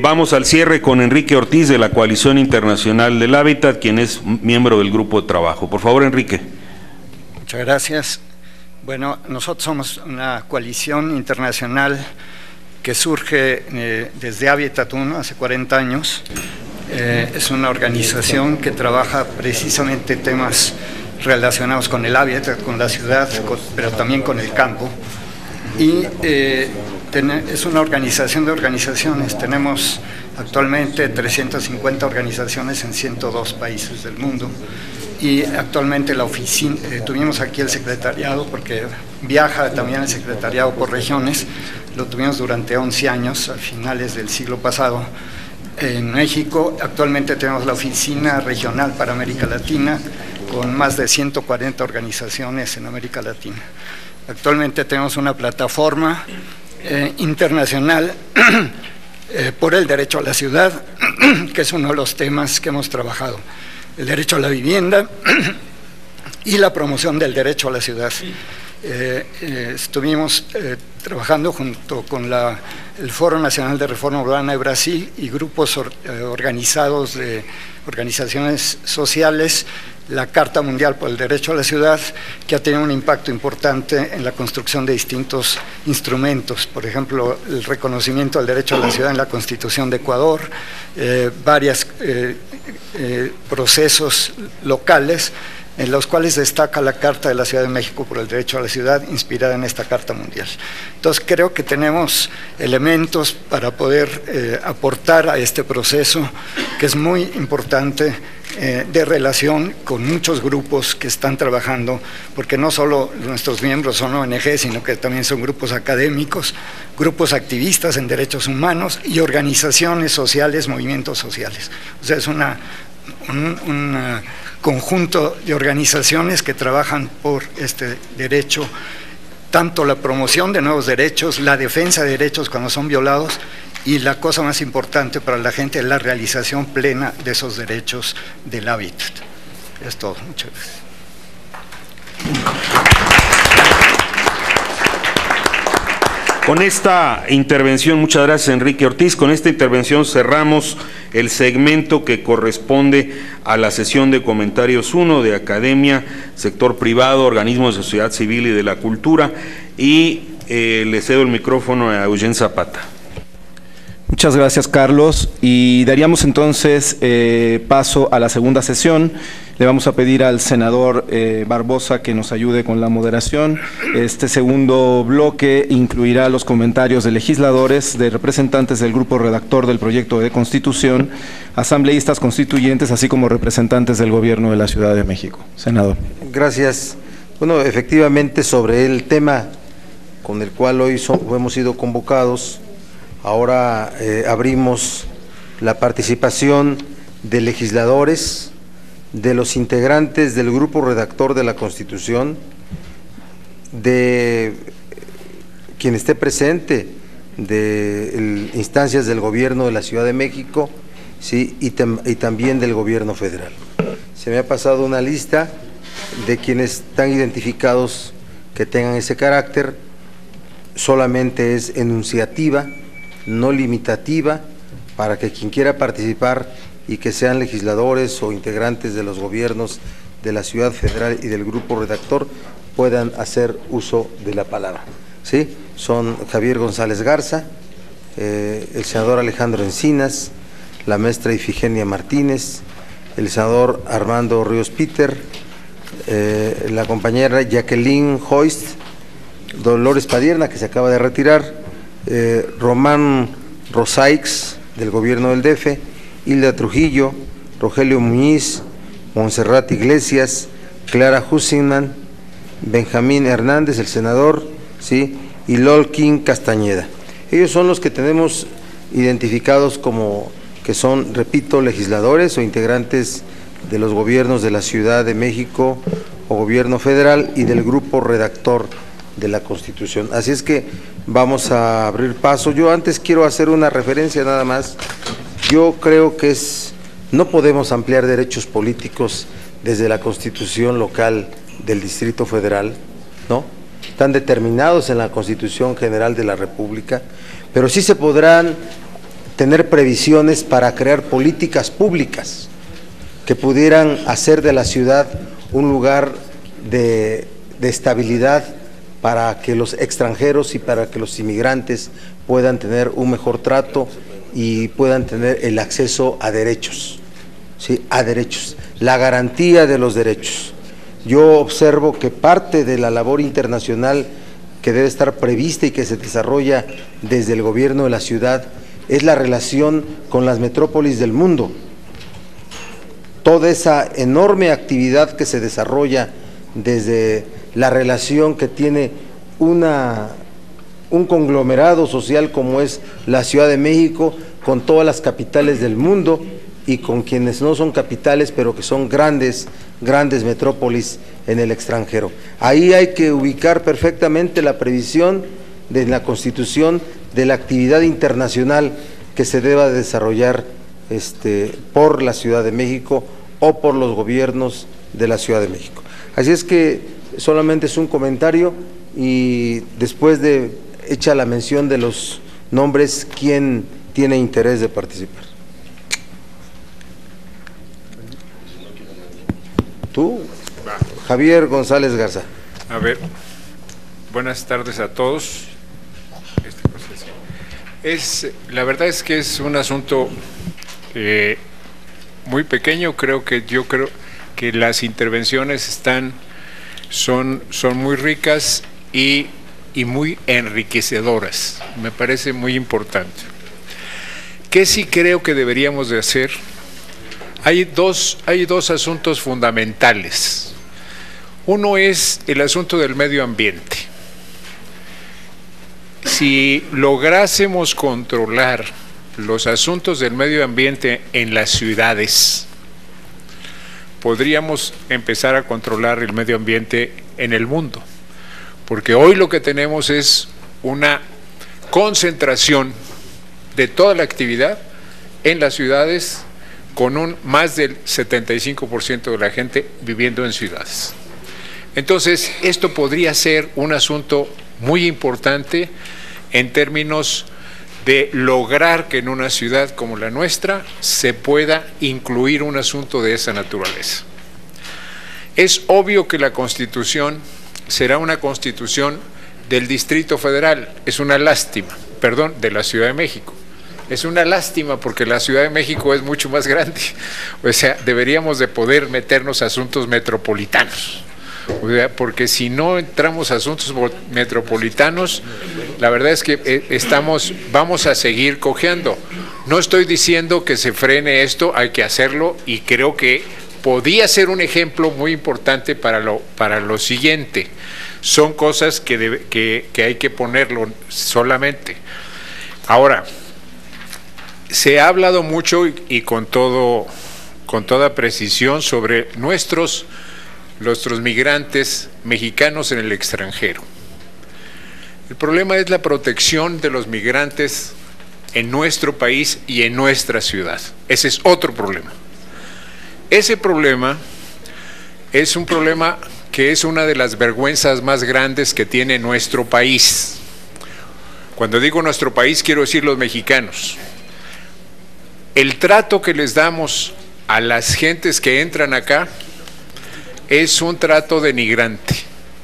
Vamos al cierre con Enrique Ortiz de la Coalición Internacional del Hábitat, quien es miembro del grupo de trabajo. Por favor, Enrique. Muchas gracias. Bueno, nosotros somos una coalición internacional que surge desde Hábitat 1 hace 40 años. Es una organización que trabaja precisamente temas relacionados con el hábitat, con la ciudad, pero también con el campo. Y es una organización de organizaciones. Tenemos actualmente 350 organizaciones en 102 países del mundo. Y actualmente la oficina, tuvimos aquí el secretariado, porque viaja también el secretariado por regiones, lo tuvimos durante 11 años, a finales del siglo pasado, en México. Actualmente tenemos la oficina regional para América Latina, con más de 140 organizaciones en América Latina. Actualmente tenemos una plataforma internacional por el derecho a la ciudad, que es uno de los temas que hemos trabajado. El derecho a la vivienda y la promoción del derecho a la ciudad. Estuvimos trabajando junto con el Foro Nacional de Reforma Urbana de Brasil y grupos organizados de organizaciones sociales, la Carta Mundial por el Derecho a la Ciudad, que ha tenido un impacto importante en la construcción de distintos instrumentos, por ejemplo, el reconocimiento del derecho a la ciudad en la Constitución de Ecuador, varios procesos locales en los cuales destaca la Carta de la Ciudad de México por el Derecho a la Ciudad, inspirada en esta Carta Mundial. Entonces, creo que tenemos elementos para poder aportar a este proceso, que es muy importante, de relación con muchos grupos que están trabajando, porque no solo nuestros miembros son ONG, sino que también son grupos académicos, grupos activistas en derechos humanos y organizaciones sociales, movimientos sociales. O sea, es un conjunto de organizaciones que trabajan por este derecho, tanto la promoción de nuevos derechos, la defensa de derechos cuando son violados, y la cosa más importante para la gente es la realización plena de esos derechos del hábitat. Es todo. Muchas gracias. Con esta intervención, muchas gracias, Enrique Ortiz, con esta intervención cerramos el segmento que corresponde a la sesión de comentarios 1 de academia, sector privado, organismos de sociedad civil y de la cultura, y le cedo el micrófono a Eugene Zapata. Muchas gracias, Carlos, y daríamos entonces paso a la segunda sesión. Le vamos a pedir al senador Barbosa que nos ayude con la moderación. Este segundo bloque incluirá los comentarios de legisladores, de representantes del grupo redactor del proyecto de Constitución, asambleístas constituyentes, así como representantes del Gobierno de la Ciudad de México. Senador. Gracias. Bueno, efectivamente, sobre el tema con el cual hoy hemos sido convocados, ahora abrimos la participación de legisladores, de los integrantes del grupo redactor de la Constitución, de quien esté presente, de instancias del Gobierno de la Ciudad de México, sí, y también del Gobierno federal. Se me ha pasado una lista de quienes están identificados que tengan ese carácter. Solamente es enunciativa, no limitativa, para que quien quiera participar y que sean legisladores o integrantes de los gobiernos de la Ciudad Federal y del grupo redactor puedan hacer uso de la palabra. ¿Sí? Son Javier González Garza, el senador Alejandro Encinas, la maestra Ifigenia Martínez, el senador Armando Ríos Peter, la compañera Jacqueline Hoist, Dolores Padierna, que se acaba de retirar, Román Rosaix, del gobierno del DF, Hilda Trujillo, Rogelio Muñiz, Montserrat Iglesias, Clara Hussinman, Benjamín Hernández, el senador, ¿sí? Y Lolkin Castañeda. Ellos son los que tenemos identificados como que son, repito, legisladores o integrantes de los gobiernos de la Ciudad de México o gobierno federal y del grupo redactor de la Constitución. Así es que vamos a abrir paso. Yo antes quiero hacer una referencia nada más. Yo creo que no podemos ampliar derechos políticos desde la Constitución local del Distrito Federal, ¿no? están determinados en la Constitución General de la República, pero sí se podrán tener previsiones para crear políticas públicas que pudieran hacer de la ciudad un lugar de estabilidad para que los extranjeros y para que los inmigrantes puedan tener un mejor trato y puedan tener el acceso a derechos, ¿sí? A derechos, la garantía de los derechos. Yo observo que parte de la labor internacional que debe estar prevista y que se desarrolla desde el gobierno de la ciudad es la relación con las metrópolis del mundo. Toda esa enorme actividad que se desarrolla desde la relación que tiene un conglomerado social como es la Ciudad de México con todas las capitales del mundo y con quienes no son capitales pero que son grandes metrópolis en el extranjero. Ahí hay que ubicar perfectamente la previsión de la Constitución de la actividad internacional que se deba desarrollar por la Ciudad de México o por los gobiernos de la Ciudad de México. Así es que solamente es un comentario y después de hecha la mención de los nombres, ¿quién tiene interés de participar? ¿Tú? Javier González Garza. A ver, buenas tardes a todos. La verdad es que es un asunto muy pequeño. Yo creo que las intervenciones son muy ricas y muy enriquecedoras. Me parece muy importante. ¿Qué sí creo que deberíamos de hacer? Hay dos asuntos fundamentales. Uno es el asunto del medio ambiente. Si lográsemos controlar los asuntos del medio ambiente en las ciudades, podríamos empezar a controlar el medio ambiente en el mundo, porque hoy lo que tenemos es una concentración de toda la actividad en las ciudades, con más del 75% de la gente viviendo en ciudades. Entonces, esto podría ser un asunto muy importante en términos de lograr que en una ciudad como la nuestra se pueda incluir un asunto de esa naturaleza. Es obvio que la Constitución será una Constitución del Distrito Federal, es una lástima, perdón, de la Ciudad de México. Es una lástima porque la Ciudad de México es mucho más grande, o sea, deberíamos de poder meternos a asuntos metropolitanos. O sea, porque si no entramos a asuntos metropolitanos, la verdad es que vamos a seguir cojeando. No estoy diciendo que se frene esto, hay que hacerlo y creo que podía ser un ejemplo muy importante para lo siguiente. Son cosas que hay que ponerlo solamente. Ahora, se ha hablado mucho y con toda precisión sobre nuestros migrantes mexicanos en el extranjero. El problema es la protección de los migrantes en nuestro país y en nuestra ciudad. Ese es otro problema. Ese problema es un problema que es una de las vergüenzas más grandes que tiene nuestro país. Cuando digo nuestro país, quiero decir los mexicanos. El trato que les damos a las gentes que entran acá es un trato denigrante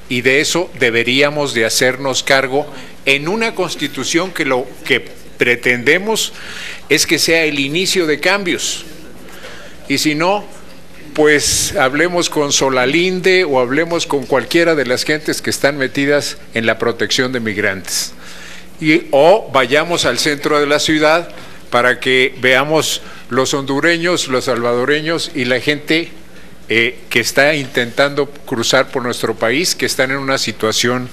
y de eso deberíamos de hacernos cargo en una Constitución que lo que pretendemos es que sea el inicio de cambios. Y si no, pues hablemos con Solalinde o hablemos con cualquiera de las gentes que están metidas en la protección de migrantes. O vayamos al centro de la ciudad para que veamos los hondureños, los salvadoreños y la gente que está intentando cruzar por nuestro país, que están en una situación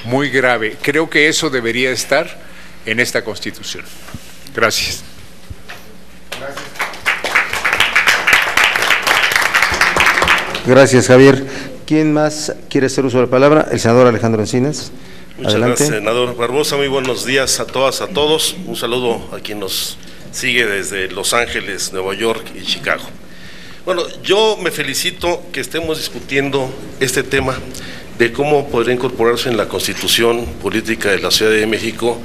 muy grave. Creo que eso debería estar en esta Constitución. Gracias. Gracias, Javier. ¿Quién más quiere hacer uso de la palabra? El senador Alejandro Encinas. Muchas Adelante. gracias, senador Barbosa. Muy buenos días a todas, a todos. Un saludo a quien nos sigue desde Los Ángeles, Nueva York y Chicago. Bueno, yo me felicito que estemos discutiendo este tema de cómo podría incorporarse en la Constitución Política de la Ciudad de México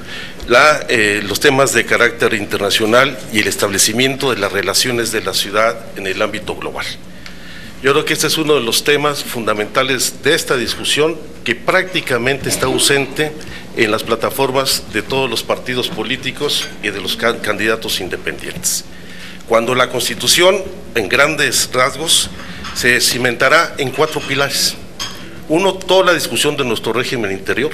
los temas de carácter internacional y el establecimiento de las relaciones de la ciudad en el ámbito global. Yo creo que este es uno de los temas fundamentales de esta discusión que prácticamente está ausente en las plataformas de todos los partidos políticos y de los candidatos independientes. Cuando la Constitución, en grandes rasgos, se cimentará en 4 pilares. Uno, toda la discusión de nuestro régimen interior,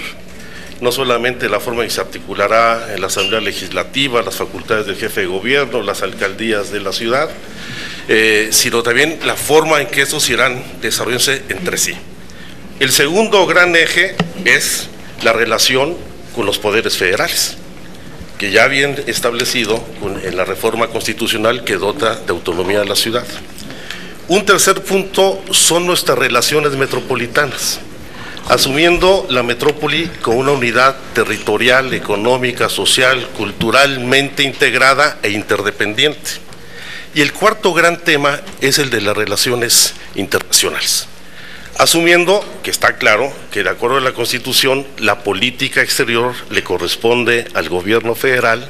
no solamente la forma en que se articulará en la Asamblea Legislativa, las facultades del jefe de gobierno, las alcaldías de la ciudad, sino también la forma en que estos irán desarrollándose entre sí. El segundo gran eje es la relación con los poderes federales, que ya bien establecido en la reforma constitucional que dota de autonomía a la ciudad. Un tercer punto son nuestras relaciones metropolitanas, asumiendo la metrópoli como una unidad territorial, económica, social, culturalmente integrada e interdependiente. Y el cuarto gran tema es el de las relaciones internacionales, asumiendo que está claro que de acuerdo a la Constitución la política exterior le corresponde al gobierno federal,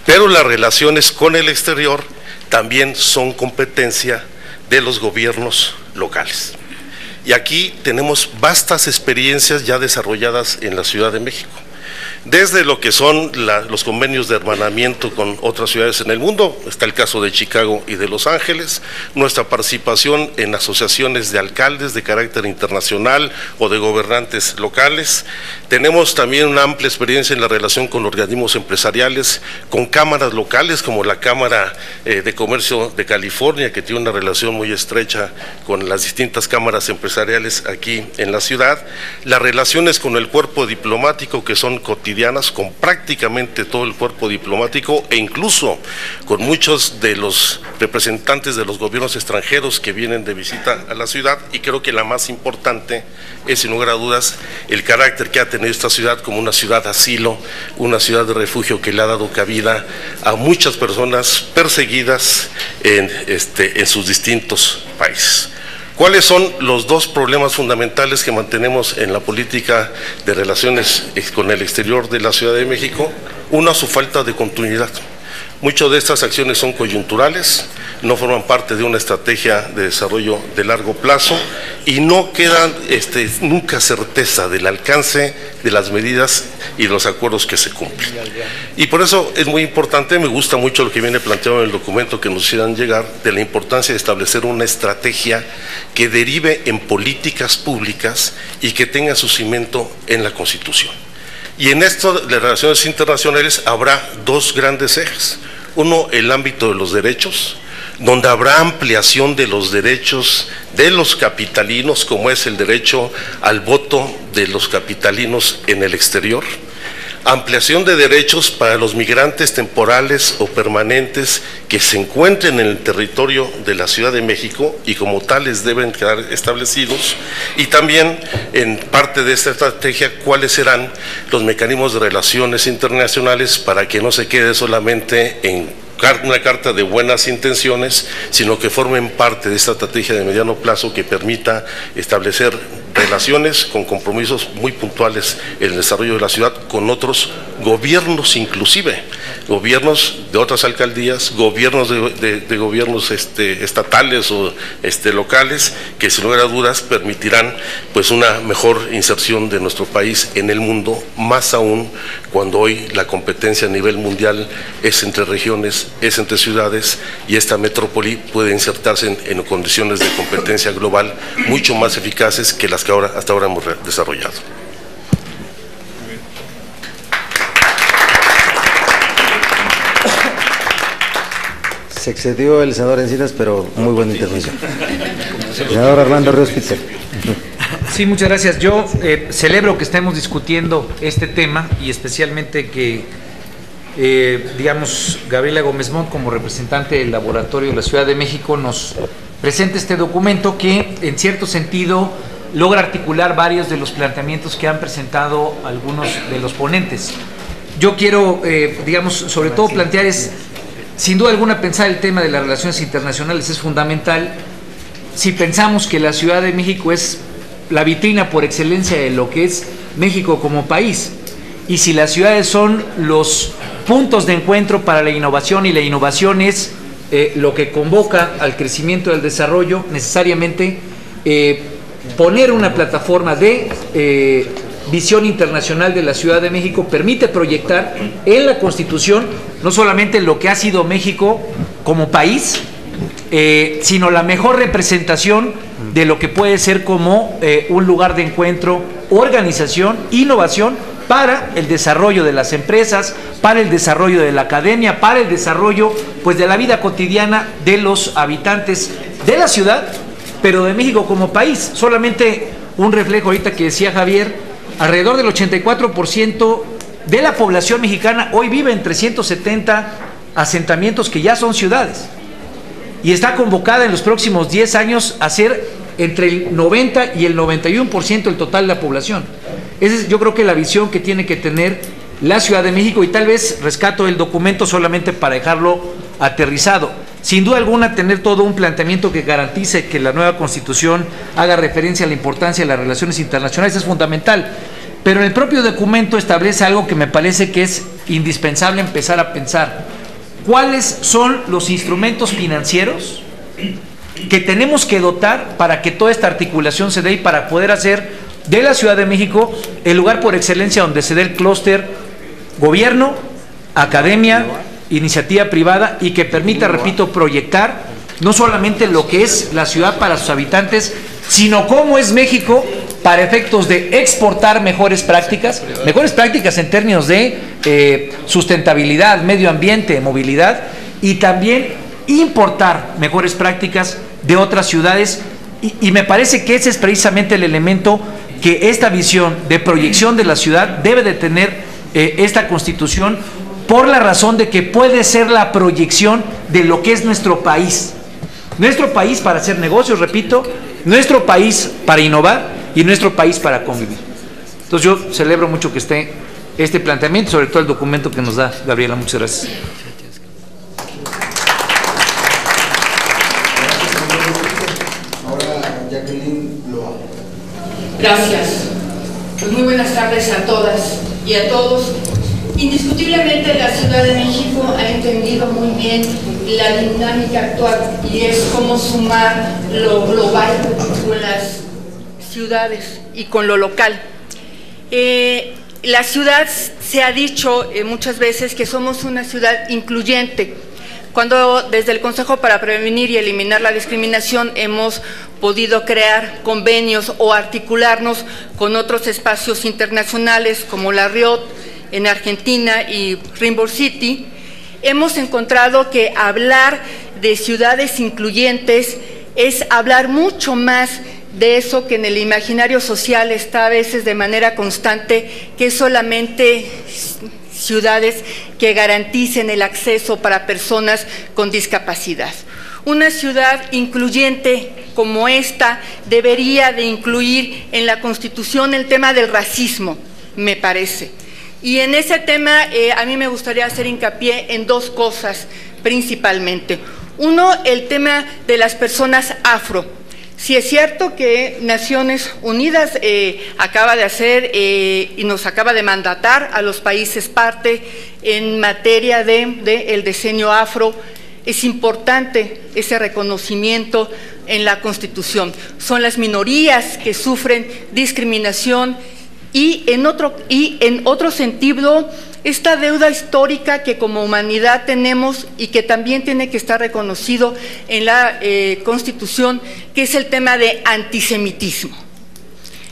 pero las relaciones con el exterior también son competencia de los gobiernos locales. Y aquí tenemos vastas experiencias ya desarrolladas en la Ciudad de México, desde lo que son los convenios de hermanamiento con otras ciudades en el mundo, está el caso de Chicago y de Los Ángeles, nuestra participación en asociaciones de alcaldes de carácter internacional o de gobernantes locales. Tenemos también una amplia experiencia en la relación con organismos empresariales, con cámaras locales como la Cámara de Comercio de California, que tiene una relación muy estrecha con las distintas cámaras empresariales aquí en la ciudad, las relaciones con el cuerpo diplomático que son cotidianas con prácticamente todo el cuerpo diplomático e incluso con muchos de los representantes de los gobiernos extranjeros que vienen de visita a la ciudad, y creo que la más importante es sin lugar a dudas el carácter que ha tenido esta ciudad como una ciudad asilo, una ciudad de refugio que le ha dado cabida a muchas personas perseguidas en sus distintos países. ¿Cuáles son los 2 problemas fundamentales que mantenemos en la política de relaciones con el exterior de la Ciudad de México? Una, su falta de continuidad. Muchas de estas acciones son coyunturales, no forman parte de una estrategia de desarrollo de largo plazo y no quedan nunca certeza del alcance de las medidas y los acuerdos que se cumplen. Y por eso es muy importante, me gusta mucho lo que viene planteado en el documento que nos hicieran llegar, de la importancia de establecer una estrategia que derive en políticas públicas y que tenga su cimiento en la Constitución. Y en esto de relaciones internacionales habrá 2 grandes ejes. Uno, el ámbito de los derechos, donde habrá ampliación de los derechos de los capitalinos, como es el derecho al voto de los capitalinos en el exterior, ampliación de derechos para los migrantes temporales o permanentes que se encuentren en el territorio de la Ciudad de México y como tales deben quedar establecidos, y también en parte de esta estrategia cuáles serán los mecanismos de relaciones internacionales para que no se quede solamente en una carta de buenas intenciones, sino que formen parte de esta estrategia de mediano plazo que permita establecer relaciones con compromisos muy puntuales en el desarrollo de la ciudad con otros gobiernos, inclusive gobiernos de otras alcaldías, gobiernos de gobiernos estatales o locales, que sin lugar a dudas permitirán pues una mejor inserción de nuestro país en el mundo, más aún cuando hoy la competencia a nivel mundial es entre regiones, es entre ciudades, y esta metrópoli puede insertarse en condiciones de competencia global mucho más eficaces que las que hasta ahora hemos desarrollado. Se excedió el senador Encinas, pero muy buena intervención. Senador Armando Ríos Pitzer. Sí, muchas gracias. Yo celebro que estemos discutiendo este tema y especialmente que, digamos, Gabriela Gómez Mont, como representante del Laboratorio de la Ciudad de México, nos presente este documento que, en cierto sentido, logra articular varios de los planteamientos que han presentado algunos de los ponentes. Yo quiero, digamos, sobre todo plantear sin duda alguna, pensar el tema de las relaciones internacionales es fundamental si pensamos que la Ciudad de México es la vitrina por excelencia de lo que es México como país. Y si las ciudades son los puntos de encuentro para la innovación, y la innovación es lo que convoca al crecimiento y al desarrollo, necesariamente poner una plataforma de visión internacional de la Ciudad de México permite proyectar en la Constitución no solamente lo que ha sido México como país, sino la mejor representación de lo que puede ser como un lugar de encuentro, organización, innovación para el desarrollo de las empresas, para el desarrollo de la academia, para el desarrollo pues de la vida cotidiana de los habitantes de la ciudad, pero de México como país. Solamente un reflejo ahorita que decía Javier, alrededor del 84% de la población mexicana hoy vive en 370 asentamientos que ya son ciudades, y está convocada en los próximos 10 años a ser entre el 90 y el 91% del total de la población. Esa es, yo creo, que la visión que tiene que tener la Ciudad de México, y tal vez rescato el documento solamente para dejarlo aterrizado. Sin duda alguna, tener todo un planteamiento que garantice que la nueva Constitución haga referencia a la importancia de las relaciones internacionales es fundamental, pero en el propio documento establece algo que me parece que es indispensable empezar a pensar: ¿cuáles son los instrumentos financieros que tenemos que dotar para que toda esta articulación se dé y para poder hacer de la Ciudad de México el lugar por excelencia donde se dé el clúster gobierno, academia, iniciativa privada, y que permita, repito, proyectar no solamente lo que es la ciudad para sus habitantes, sino cómo es México para efectos de exportar mejores prácticas en términos de sustentabilidad, medio ambiente, movilidad, y también importar mejores prácticas de otras ciudades, y me parece que ese es precisamente el elemento que esta visión de proyección de la ciudad debe de tener esta Constitución, por la razón de que puede ser la proyección de lo que es nuestro país para hacer negocios, repito, nuestro país para innovar y nuestro país para convivir. Entonces yo celebro mucho que esté este planteamiento, sobre todo el documento que nos da Gabriela. Muchas gracias. Gracias. Pues muy buenas tardes a todas y a todos. Indiscutiblemente la Ciudad de México ha entendido muy bien la dinámica actual, y es cómo sumar lo global con las ciudades y con lo local. La ciudad, se ha dicho muchas veces que somos una ciudad incluyente. Cuando desde el Consejo para Prevenir y Eliminar la Discriminación hemos podido crear convenios o articularnos con otros espacios internacionales como la Riot en Argentina y Rainbow City, hemos encontrado que hablar de ciudades incluyentes es hablar mucho más de eso que en el imaginario social está a veces de manera constante, que es solamente ciudades que garanticen el acceso para personas con discapacidad. Una ciudad incluyente como esta debería de incluir en la Constitución el tema del racismo, me parece. Y en ese tema a mí me gustaría hacer hincapié en dos cosas principalmente. Uno, el tema de las personas afro. Sí es cierto que Naciones Unidas acaba de hacer y nos acaba de mandatar a los países parte en materia del decenio afro. Es importante ese reconocimiento en la Constitución. Son las minorías que sufren discriminación y en otro sentido, esta deuda histórica que como humanidad tenemos y que también tiene que estar reconocido en la Constitución, que es el tema de antisemitismo.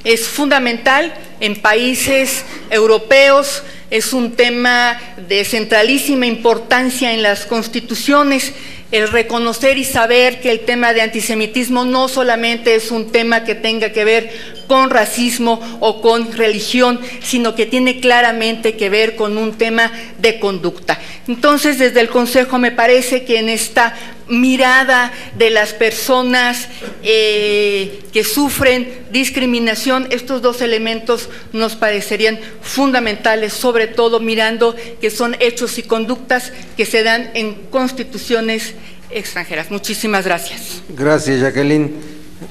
Es fundamental en países europeos, es un tema de centralísima importancia en las constituciones, el reconocer y saber que el tema de antisemitismo no solamente es un tema que tenga que ver con racismo o con religión, sino que tiene claramente que ver con un tema de conducta. Entonces, desde el Consejo me parece que en esta mirada de las personas que sufren discriminación, estos dos elementos nos parecerían fundamentales, sobre todo mirando que son hechos y conductas que se dan en constituciones extranjeras. Muchísimas gracias. Gracias, Jacqueline.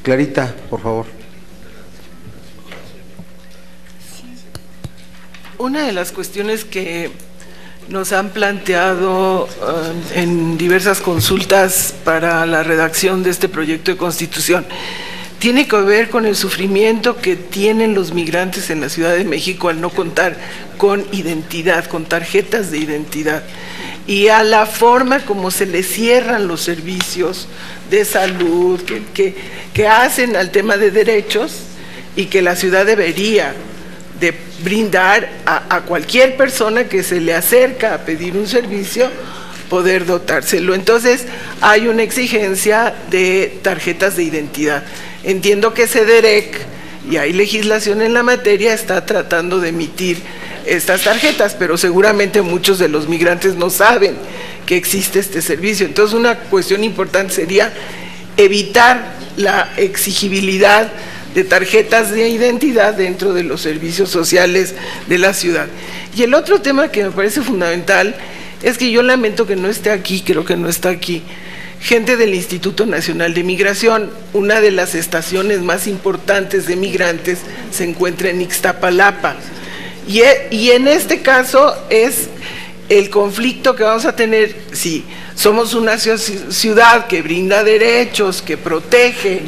Clarita, por favor. una de las cuestiones que nos han planteado en diversas consultas para la redacción de este proyecto de Constitución tiene que ver con el sufrimiento que tienen los migrantes en la Ciudad de México al no contar con identidad, con tarjetas de identidad, y a la forma como se les cierran los servicios de salud que hacen al tema de derechos y que la ciudad debería de brindar a cualquier persona que se le acerca a pedir un servicio, poder dotárselo. Entonces hay una exigencia de tarjetas de identidad. Entiendo que CEDEREC, y hay legislación en la materia, está tratando de emitir estas tarjetas, pero seguramente muchos de los migrantes no saben que existe este servicio. Entonces una cuestión importante sería evitar la exigibilidad de tarjetas de identidad dentro de los servicios sociales de la ciudad. Y el otro tema que me parece fundamental es que yo lamento que no esté aquí, creo que no está aquí, gente del Instituto Nacional de Migración. Una de las estaciones más importantes de migrantes se encuentra en Ixtapalapa. Y en este caso es el conflicto que vamos a tener si somos una ciudad que brinda derechos, que protege,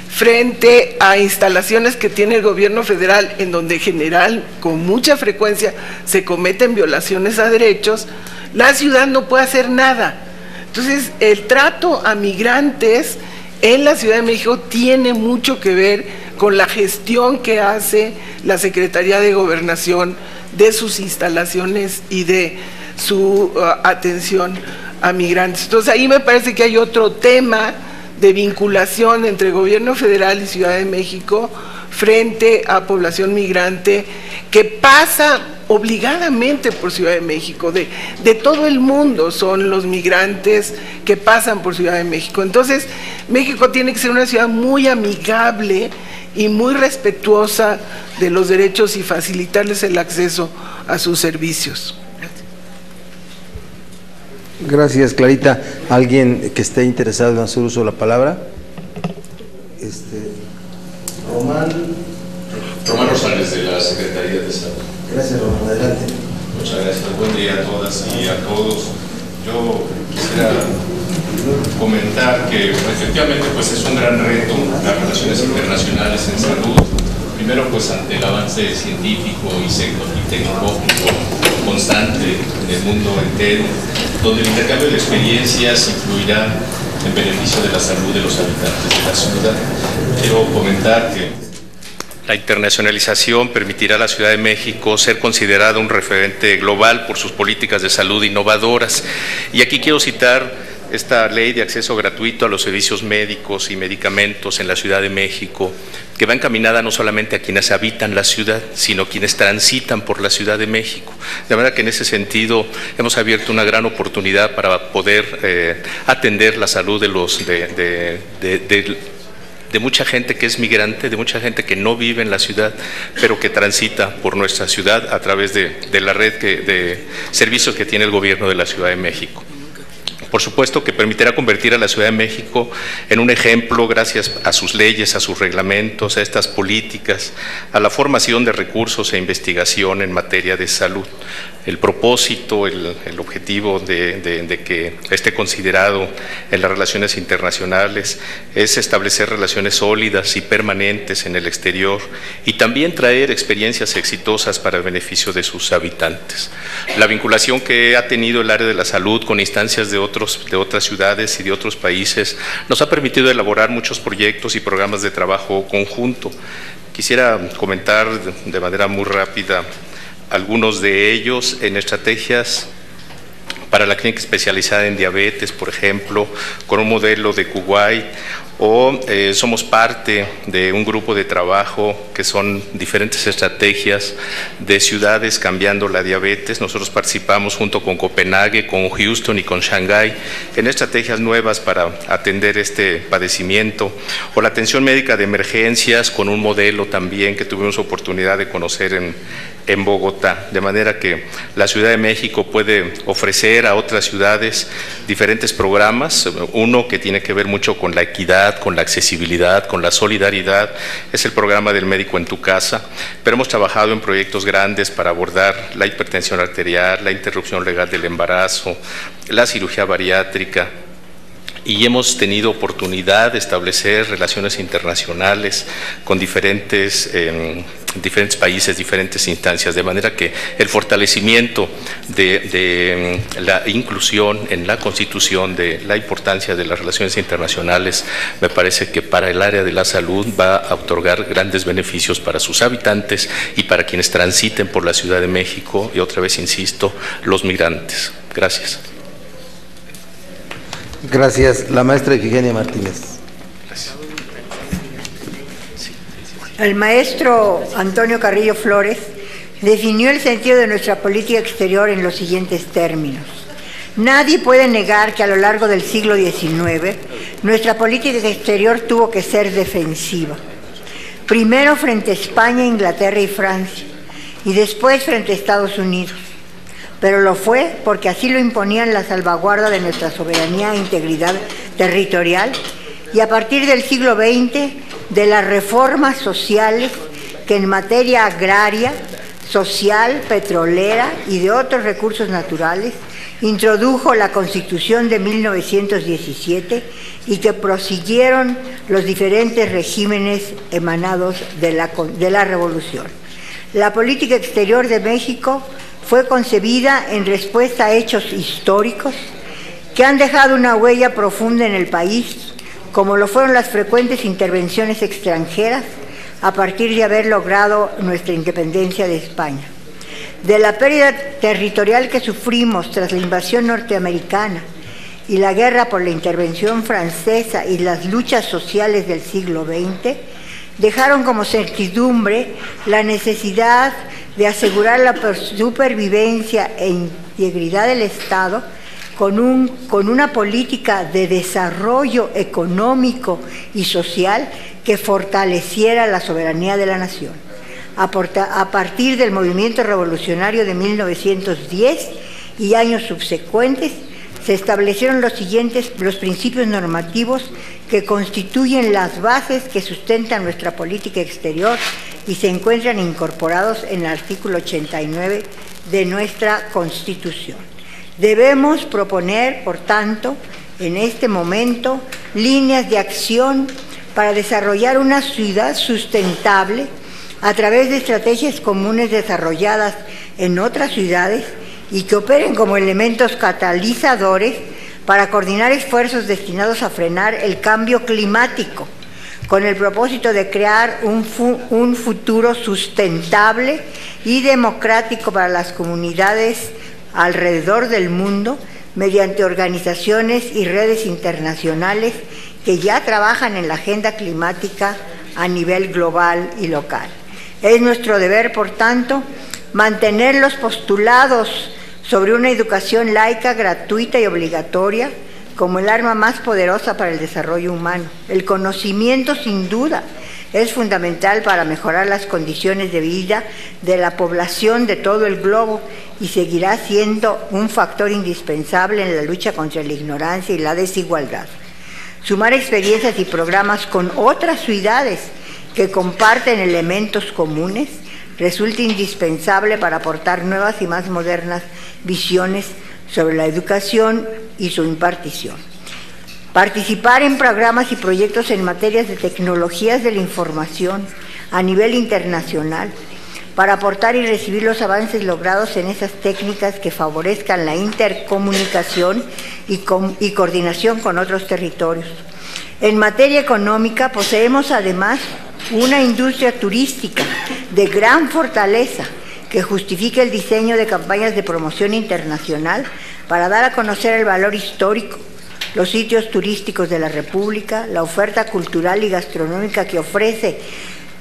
frente a instalaciones que tiene el gobierno federal, en donde en general, con mucha frecuencia, se cometen violaciones a derechos. La ciudad no puede hacer nada. Entonces, el trato a migrantes en la Ciudad de México tiene mucho que ver con la gestión que hace la Secretaría de Gobernación de sus instalaciones y de su atención a migrantes. Entonces, ahí me parece que hay otro tema de vinculación entre gobierno federal y Ciudad de México frente a población migrante que pasa obligadamente por Ciudad de México, de todo el mundo son los migrantes que pasan por Ciudad de México. Entonces, México tiene que ser una ciudad muy amigable y muy respetuosa de los derechos y facilitarles el acceso a sus servicios. Gracias, Clarita. ¿Alguien que esté interesado en hacer uso de la palabra? Román Rosales, de la Secretaría de Salud. Gracias, Román. Adelante. Muchas gracias. Buen día a todas y a todos. Yo quisiera comentar que efectivamente pues es un gran reto las relaciones internacionales en salud. Primero pues ante el avance científico y tecnológico constante en el mundo entero, donde el intercambio de experiencias influirá en beneficio de la salud de los habitantes de la ciudad. Quiero comentar que la internacionalización permitirá a la Ciudad de México ser considerada un referente global por sus políticas de salud innovadoras. Y aquí quiero citar esta ley de acceso gratuito a los servicios médicos y medicamentos en la Ciudad de México, que va encaminada no solamente a quienes habitan la ciudad, sino quienes transitan por la Ciudad de México. De manera que en ese sentido hemos abierto una gran oportunidad para poder atender la salud de mucha gente que es migrante, de mucha gente que no vive en la ciudad, pero que transita por nuestra ciudad a través de la red de servicios que tiene el gobierno de la Ciudad de México. Por supuesto que permitirá convertir a la Ciudad de México en un ejemplo gracias a sus leyes, a sus reglamentos, a estas políticas, a la formación de recursos e investigación en materia de salud. El propósito, el objetivo de que esté considerado en las relaciones internacionales es establecer relaciones sólidas y permanentes en el exterior y también traer experiencias exitosas para el beneficio de sus habitantes. La vinculación que ha tenido el área de la salud con instancias de otras ciudades y de otros países nos ha permitido elaborar muchos proyectos y programas de trabajo conjunto. Quisiera comentar de manera muy rápida algunos de ellos en estrategias para la clínica especializada en diabetes, por ejemplo, con un modelo de Kuwait, o somos parte de un grupo de trabajo que son diferentes estrategias de ciudades cambiando la diabetes. Nosotros participamos junto con Copenhague, con Houston y con Shanghái en estrategias nuevas para atender este padecimiento, o la atención médica de emergencias con un modelo también que tuvimos oportunidad de conocer en Bogotá, de manera que la Ciudad de México puede ofrecer a otras ciudades diferentes programas, uno que tiene que ver mucho con la equidad, con la accesibilidad, con la solidaridad, es el programa del médico en tu casa, pero hemos trabajado en proyectos grandes para abordar la hipertensión arterial, la interrupción legal del embarazo, la cirugía bariátrica, y hemos tenido oportunidad de establecer relaciones internacionales con diferentes países, diferentes instancias, de manera que el fortalecimiento de la inclusión en la Constitución, de la importancia de las relaciones internacionales, me parece que para el área de la salud va a otorgar grandes beneficios para sus habitantes y para quienes transiten por la Ciudad de México, y otra vez insisto, los migrantes. Gracias. Gracias. La maestra Ifigenia Martínez. Gracias. El maestro Antonio Carrillo Flores definió el sentido de nuestra política exterior en los siguientes términos. Nadie puede negar que a lo largo del siglo XIX nuestra política exterior tuvo que ser defensiva. Primero frente a España, Inglaterra y Francia, y después frente a Estados Unidos. Pero lo fue porque así lo imponían la salvaguarda de nuestra soberanía e integridad territorial, y a partir del siglo XX de las reformas sociales que en materia agraria, social, petrolera y de otros recursos naturales introdujo la Constitución de 1917 y que prosiguieron los diferentes regímenes emanados de la Revolución. La política exterior de México fue concebida en respuesta a hechos históricos que han dejado una huella profunda en el país, como lo fueron las frecuentes intervenciones extranjeras a partir de haber logrado nuestra independencia de España. De la pérdida territorial que sufrimos tras la invasión norteamericana y la guerra por la intervención francesa y las luchas sociales del siglo XX, dejaron como certidumbre la necesidad de asegurar la supervivencia e integridad del Estado con una política de desarrollo económico y social que fortaleciera la soberanía de la nación. A partir del movimiento revolucionario de 1910 y años subsecuentes, se establecieron los principios normativos que constituyen las bases que sustentan nuestra política exterior y se encuentran incorporados en el artículo 89 de nuestra Constitución. Debemos proponer, por tanto, en este momento, líneas de acción para desarrollar una ciudad sustentable a través de estrategias comunes desarrolladas en otras ciudades y que operen como elementos catalizadores para coordinar esfuerzos destinados a frenar el cambio climático, con el propósito de crear un futuro sustentable y democrático para las comunidades alrededor del mundo, mediante organizaciones y redes internacionales que ya trabajan en la agenda climática a nivel global y local. Es nuestro deber, por tanto, mantener los postulados sobre una educación laica, gratuita y obligatoria como el arma más poderosa para el desarrollo humano. El conocimiento, sin duda, es fundamental para mejorar las condiciones de vida de la población de todo el globo y seguirá siendo un factor indispensable en la lucha contra la ignorancia y la desigualdad. Sumar experiencias y programas con otras ciudades que comparten elementos comunes resulta indispensable para aportar nuevas y más modernas visiones sobre la educación y su impartición. Participar en programas y proyectos en materias de tecnologías de la información a nivel internacional para aportar y recibir los avances logrados en esas técnicas que favorezcan la intercomunicación y coordinación con otros territorios. En materia económica, poseemos además una industria turística de gran fortaleza que justifica el diseño de campañas de promoción internacional para dar a conocer el valor histórico, los sitios turísticos de la República, la oferta cultural y gastronómica que ofrece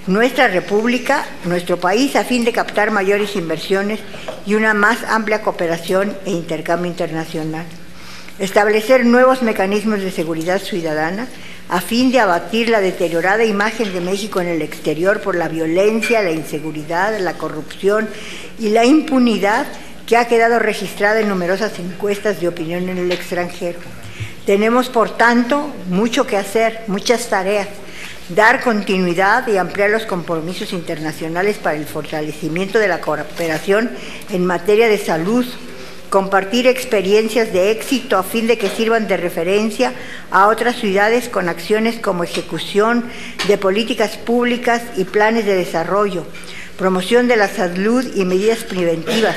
nuestra República, nuestro país, a fin de captar mayores inversiones y una más amplia cooperación e intercambio internacional. Establecer nuevos mecanismos de seguridad ciudadana a fin de abatir la deteriorada imagen de México en el exterior por la violencia, la inseguridad, la corrupción y la impunidad que ha quedado registrada en numerosas encuestas de opinión en el extranjero. Tenemos, por tanto, mucho que hacer, muchas tareas, dar continuidad y ampliar los compromisos internacionales para el fortalecimiento de la cooperación en materia de salud, compartir experiencias de éxito a fin de que sirvan de referencia a otras ciudades con acciones como ejecución de políticas públicas y planes de desarrollo, promoción de la salud y medidas preventivas,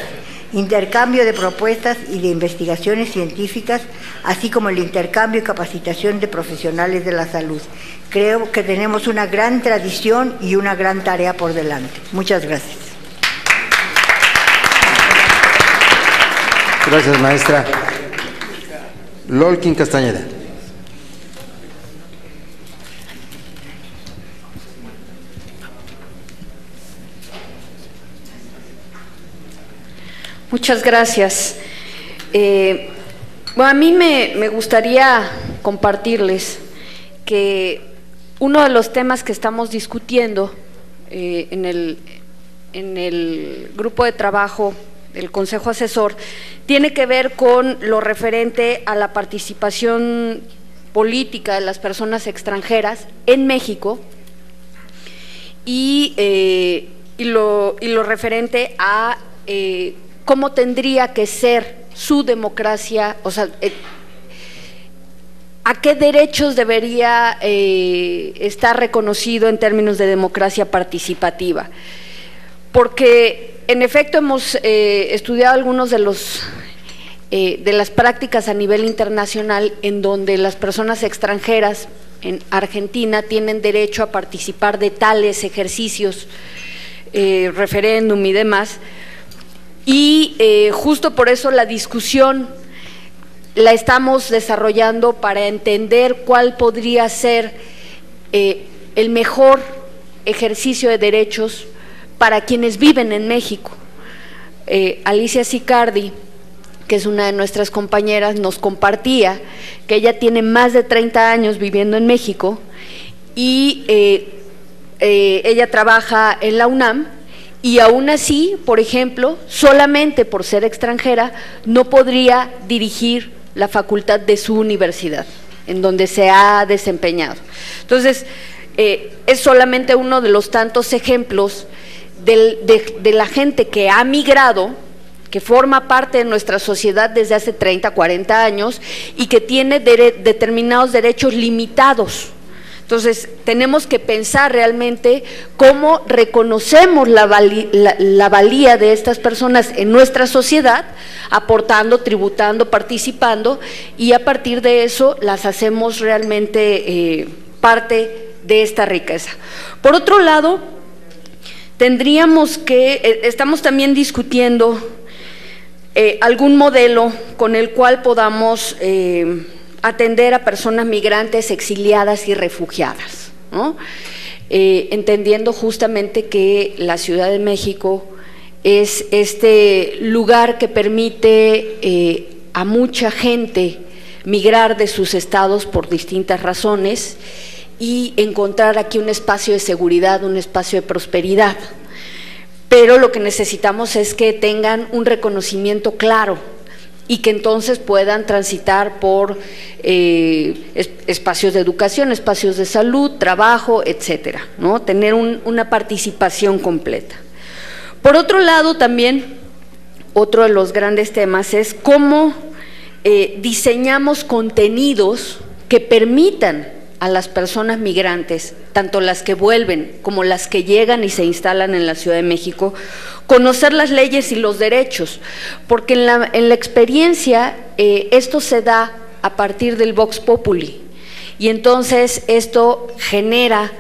intercambio de propuestas y de investigaciones científicas, así como el intercambio y capacitación de profesionales de la salud. Creo que tenemos una gran tradición y una gran tarea por delante. Muchas gracias. Gracias, maestra. Lolkin Castañeda. Muchas gracias. Bueno, a mí me gustaría compartirles que uno de los temas que estamos discutiendo en el grupo de trabajo del Consejo Asesor tiene que ver con lo referente a la participación política de las personas extranjeras en México y lo referente a cómo tendría que ser su democracia, o sea, a qué derechos debería estar reconocido en términos de democracia participativa. Porque en efecto hemos estudiado algunos de las prácticas a nivel internacional en donde las personas extranjeras en Argentina tienen derecho a participar de tales ejercicios, referéndum y demás, y justo por eso la discusión la estamos desarrollando para entender cuál podría ser el mejor ejercicio de derechos para quienes viven en México. Alicia Sicardi, que es una de nuestras compañeras, nos compartía que ella tiene más de 30 años viviendo en México y ella trabaja en la UNAM y aún así, por ejemplo, solamente por ser extranjera, no podría dirigir la facultad de su universidad, en donde se ha desempeñado. Entonces, es solamente uno de los tantos ejemplos de la gente que ha migrado, que forma parte de nuestra sociedad desde hace 30, 40 años y que tiene determinados derechos limitados. Entonces, tenemos que pensar realmente cómo reconocemos la valía de estas personas en nuestra sociedad, aportando, tributando, participando, y a partir de eso las hacemos realmente parte de esta riqueza. Por otro lado, estamos también discutiendo algún modelo con el cual podamos atender a personas migrantes, exiliadas y refugiadas, ¿no? Entendiendo justamente que la Ciudad de México es este lugar que permite a mucha gente migrar de sus estados por distintas razones y encontrar aquí un espacio de seguridad, un espacio de prosperidad. Pero lo que necesitamos es que tengan un reconocimiento claro y que entonces puedan transitar por espacios de educación, espacios de salud, trabajo, etcétera, ¿no? Tener una participación completa. Por otro lado, también, otro de los grandes temas es cómo diseñamos contenidos que permitan a las personas migrantes, tanto las que vuelven como las que llegan y se instalan en la Ciudad de México, conocer las leyes y los derechos, porque en la experiencia esto se da a partir del Vox Populi, y entonces esto genera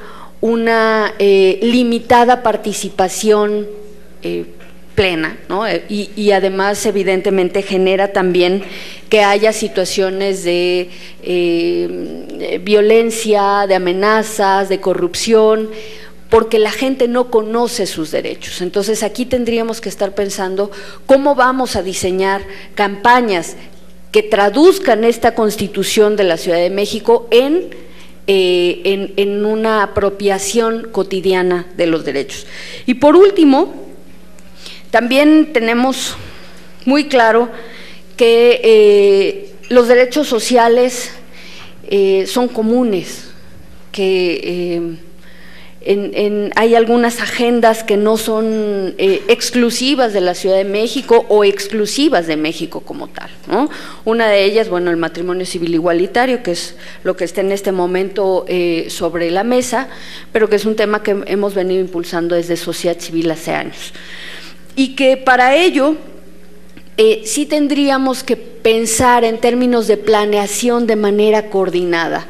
una limitada participación plena, ¿no? Y además evidentemente genera también que haya situaciones de violencia, de amenazas, de corrupción, porque la gente no conoce sus derechos. Entonces aquí tendríamos que estar pensando cómo vamos a diseñar campañas que traduzcan esta Constitución de la Ciudad de México en en una apropiación cotidiana de los derechos. Y por último, también tenemos muy claro que los derechos sociales son comunes, que hay algunas agendas que no son exclusivas de la Ciudad de México o exclusivas de México como tal, ¿no? Una de ellas, bueno, el matrimonio civil igualitario, que es lo que está en este momento sobre la mesa, pero que es un tema que hemos venido impulsando desde sociedad civil hace años. Y que para ello sí tendríamos que pensar en términos de planeación de manera coordinada,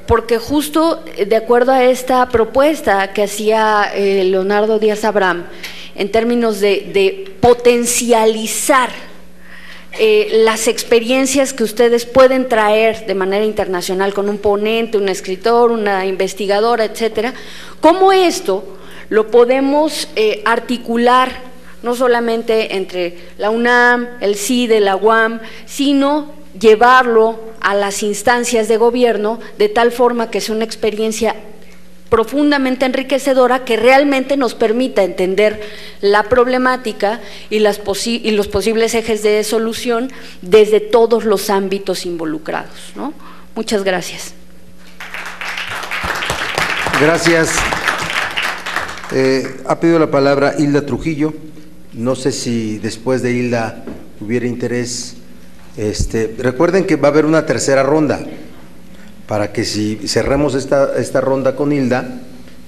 porque justo de acuerdo a esta propuesta que hacía Leonardo Díaz Abraham, en términos de potencializar las experiencias que ustedes pueden traer de manera internacional con un ponente, un escritor, una investigadora, etcétera, ¿cómo esto lo podemos articular no solamente entre la UNAM, el CIDE, la UAM, sino llevarlo a las instancias de gobierno de tal forma que sea una experiencia profundamente enriquecedora que realmente nos permita entender la problemática y los posibles ejes de solución desde todos los ámbitos involucrados, ¿no? Muchas gracias. Gracias. Ha pedido la palabra Hilda Trujillo. No sé si después de Hilda hubiera interés. Recuerden que va a haber una tercera ronda, para que si cerremos esta ronda con Hilda,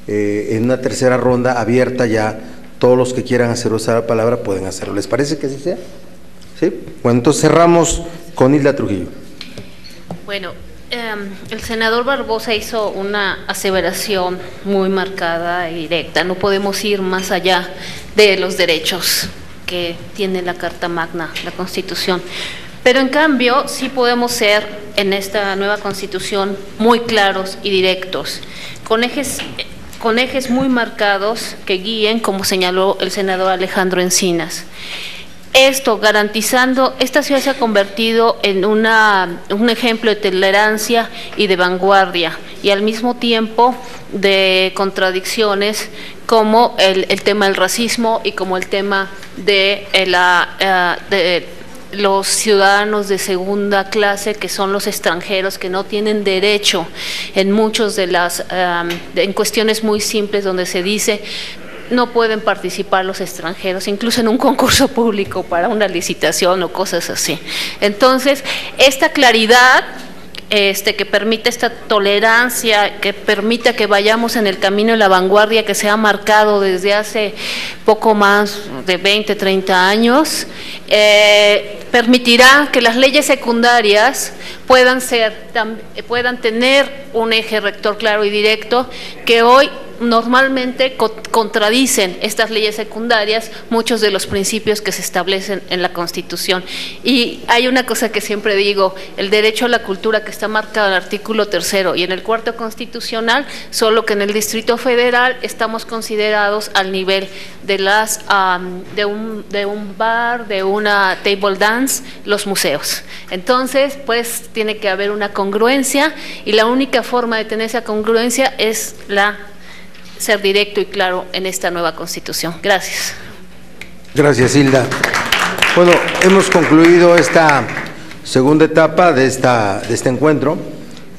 en una tercera ronda abierta ya, todos los que quieran hacer usar la palabra pueden hacerlo. ¿Les parece que así sea? ¿Sí? Bueno, entonces cerramos con Hilda Trujillo. Bueno, el senador Barbosa hizo una aseveración muy marcada y directa. No podemos ir más allá de los derechos que tiene la Carta Magna, la Constitución. Pero en cambio sí podemos ser en esta nueva Constitución muy claros y directos, con ejes muy marcados que guíen, como señaló el senador Alejandro Encinas. Esto garantizando, esta ciudad se ha convertido en un ejemplo de tolerancia y de vanguardia, y al mismo tiempo de contradicciones como el tema del racismo y como el tema de los ciudadanos de segunda clase, que son los extranjeros, que no tienen derecho en muchos en cuestiones muy simples donde se dice no pueden participar los extranjeros, incluso en un concurso público para una licitación o cosas así. Entonces, esta claridad que permite esta tolerancia, que permita que vayamos en el camino de la vanguardia que se ha marcado desde hace poco más de 20, 30 años, permitirá que las leyes secundarias puedan tener un eje rector claro y directo, que hoy normalmente contradicen estas leyes secundarias muchos de los principios que se establecen en la Constitución. Y hay una cosa que siempre digo: el derecho a la cultura, que está marcado en el artículo 3º y en el 4º constitucional, solo que en el Distrito Federal estamos considerados al nivel de de un bar, de una table dance, los museos. Entonces, pues tiene que haber una congruencia, y la única forma de tener esa congruencia es ser directo y claro en esta nueva Constitución. Gracias. Gracias, Hilda. Bueno, hemos concluido esta segunda etapa de este encuentro.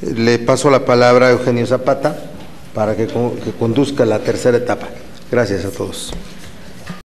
Le paso la palabra a Eugenio Zapata para que conduzca la tercera etapa. Gracias a todos.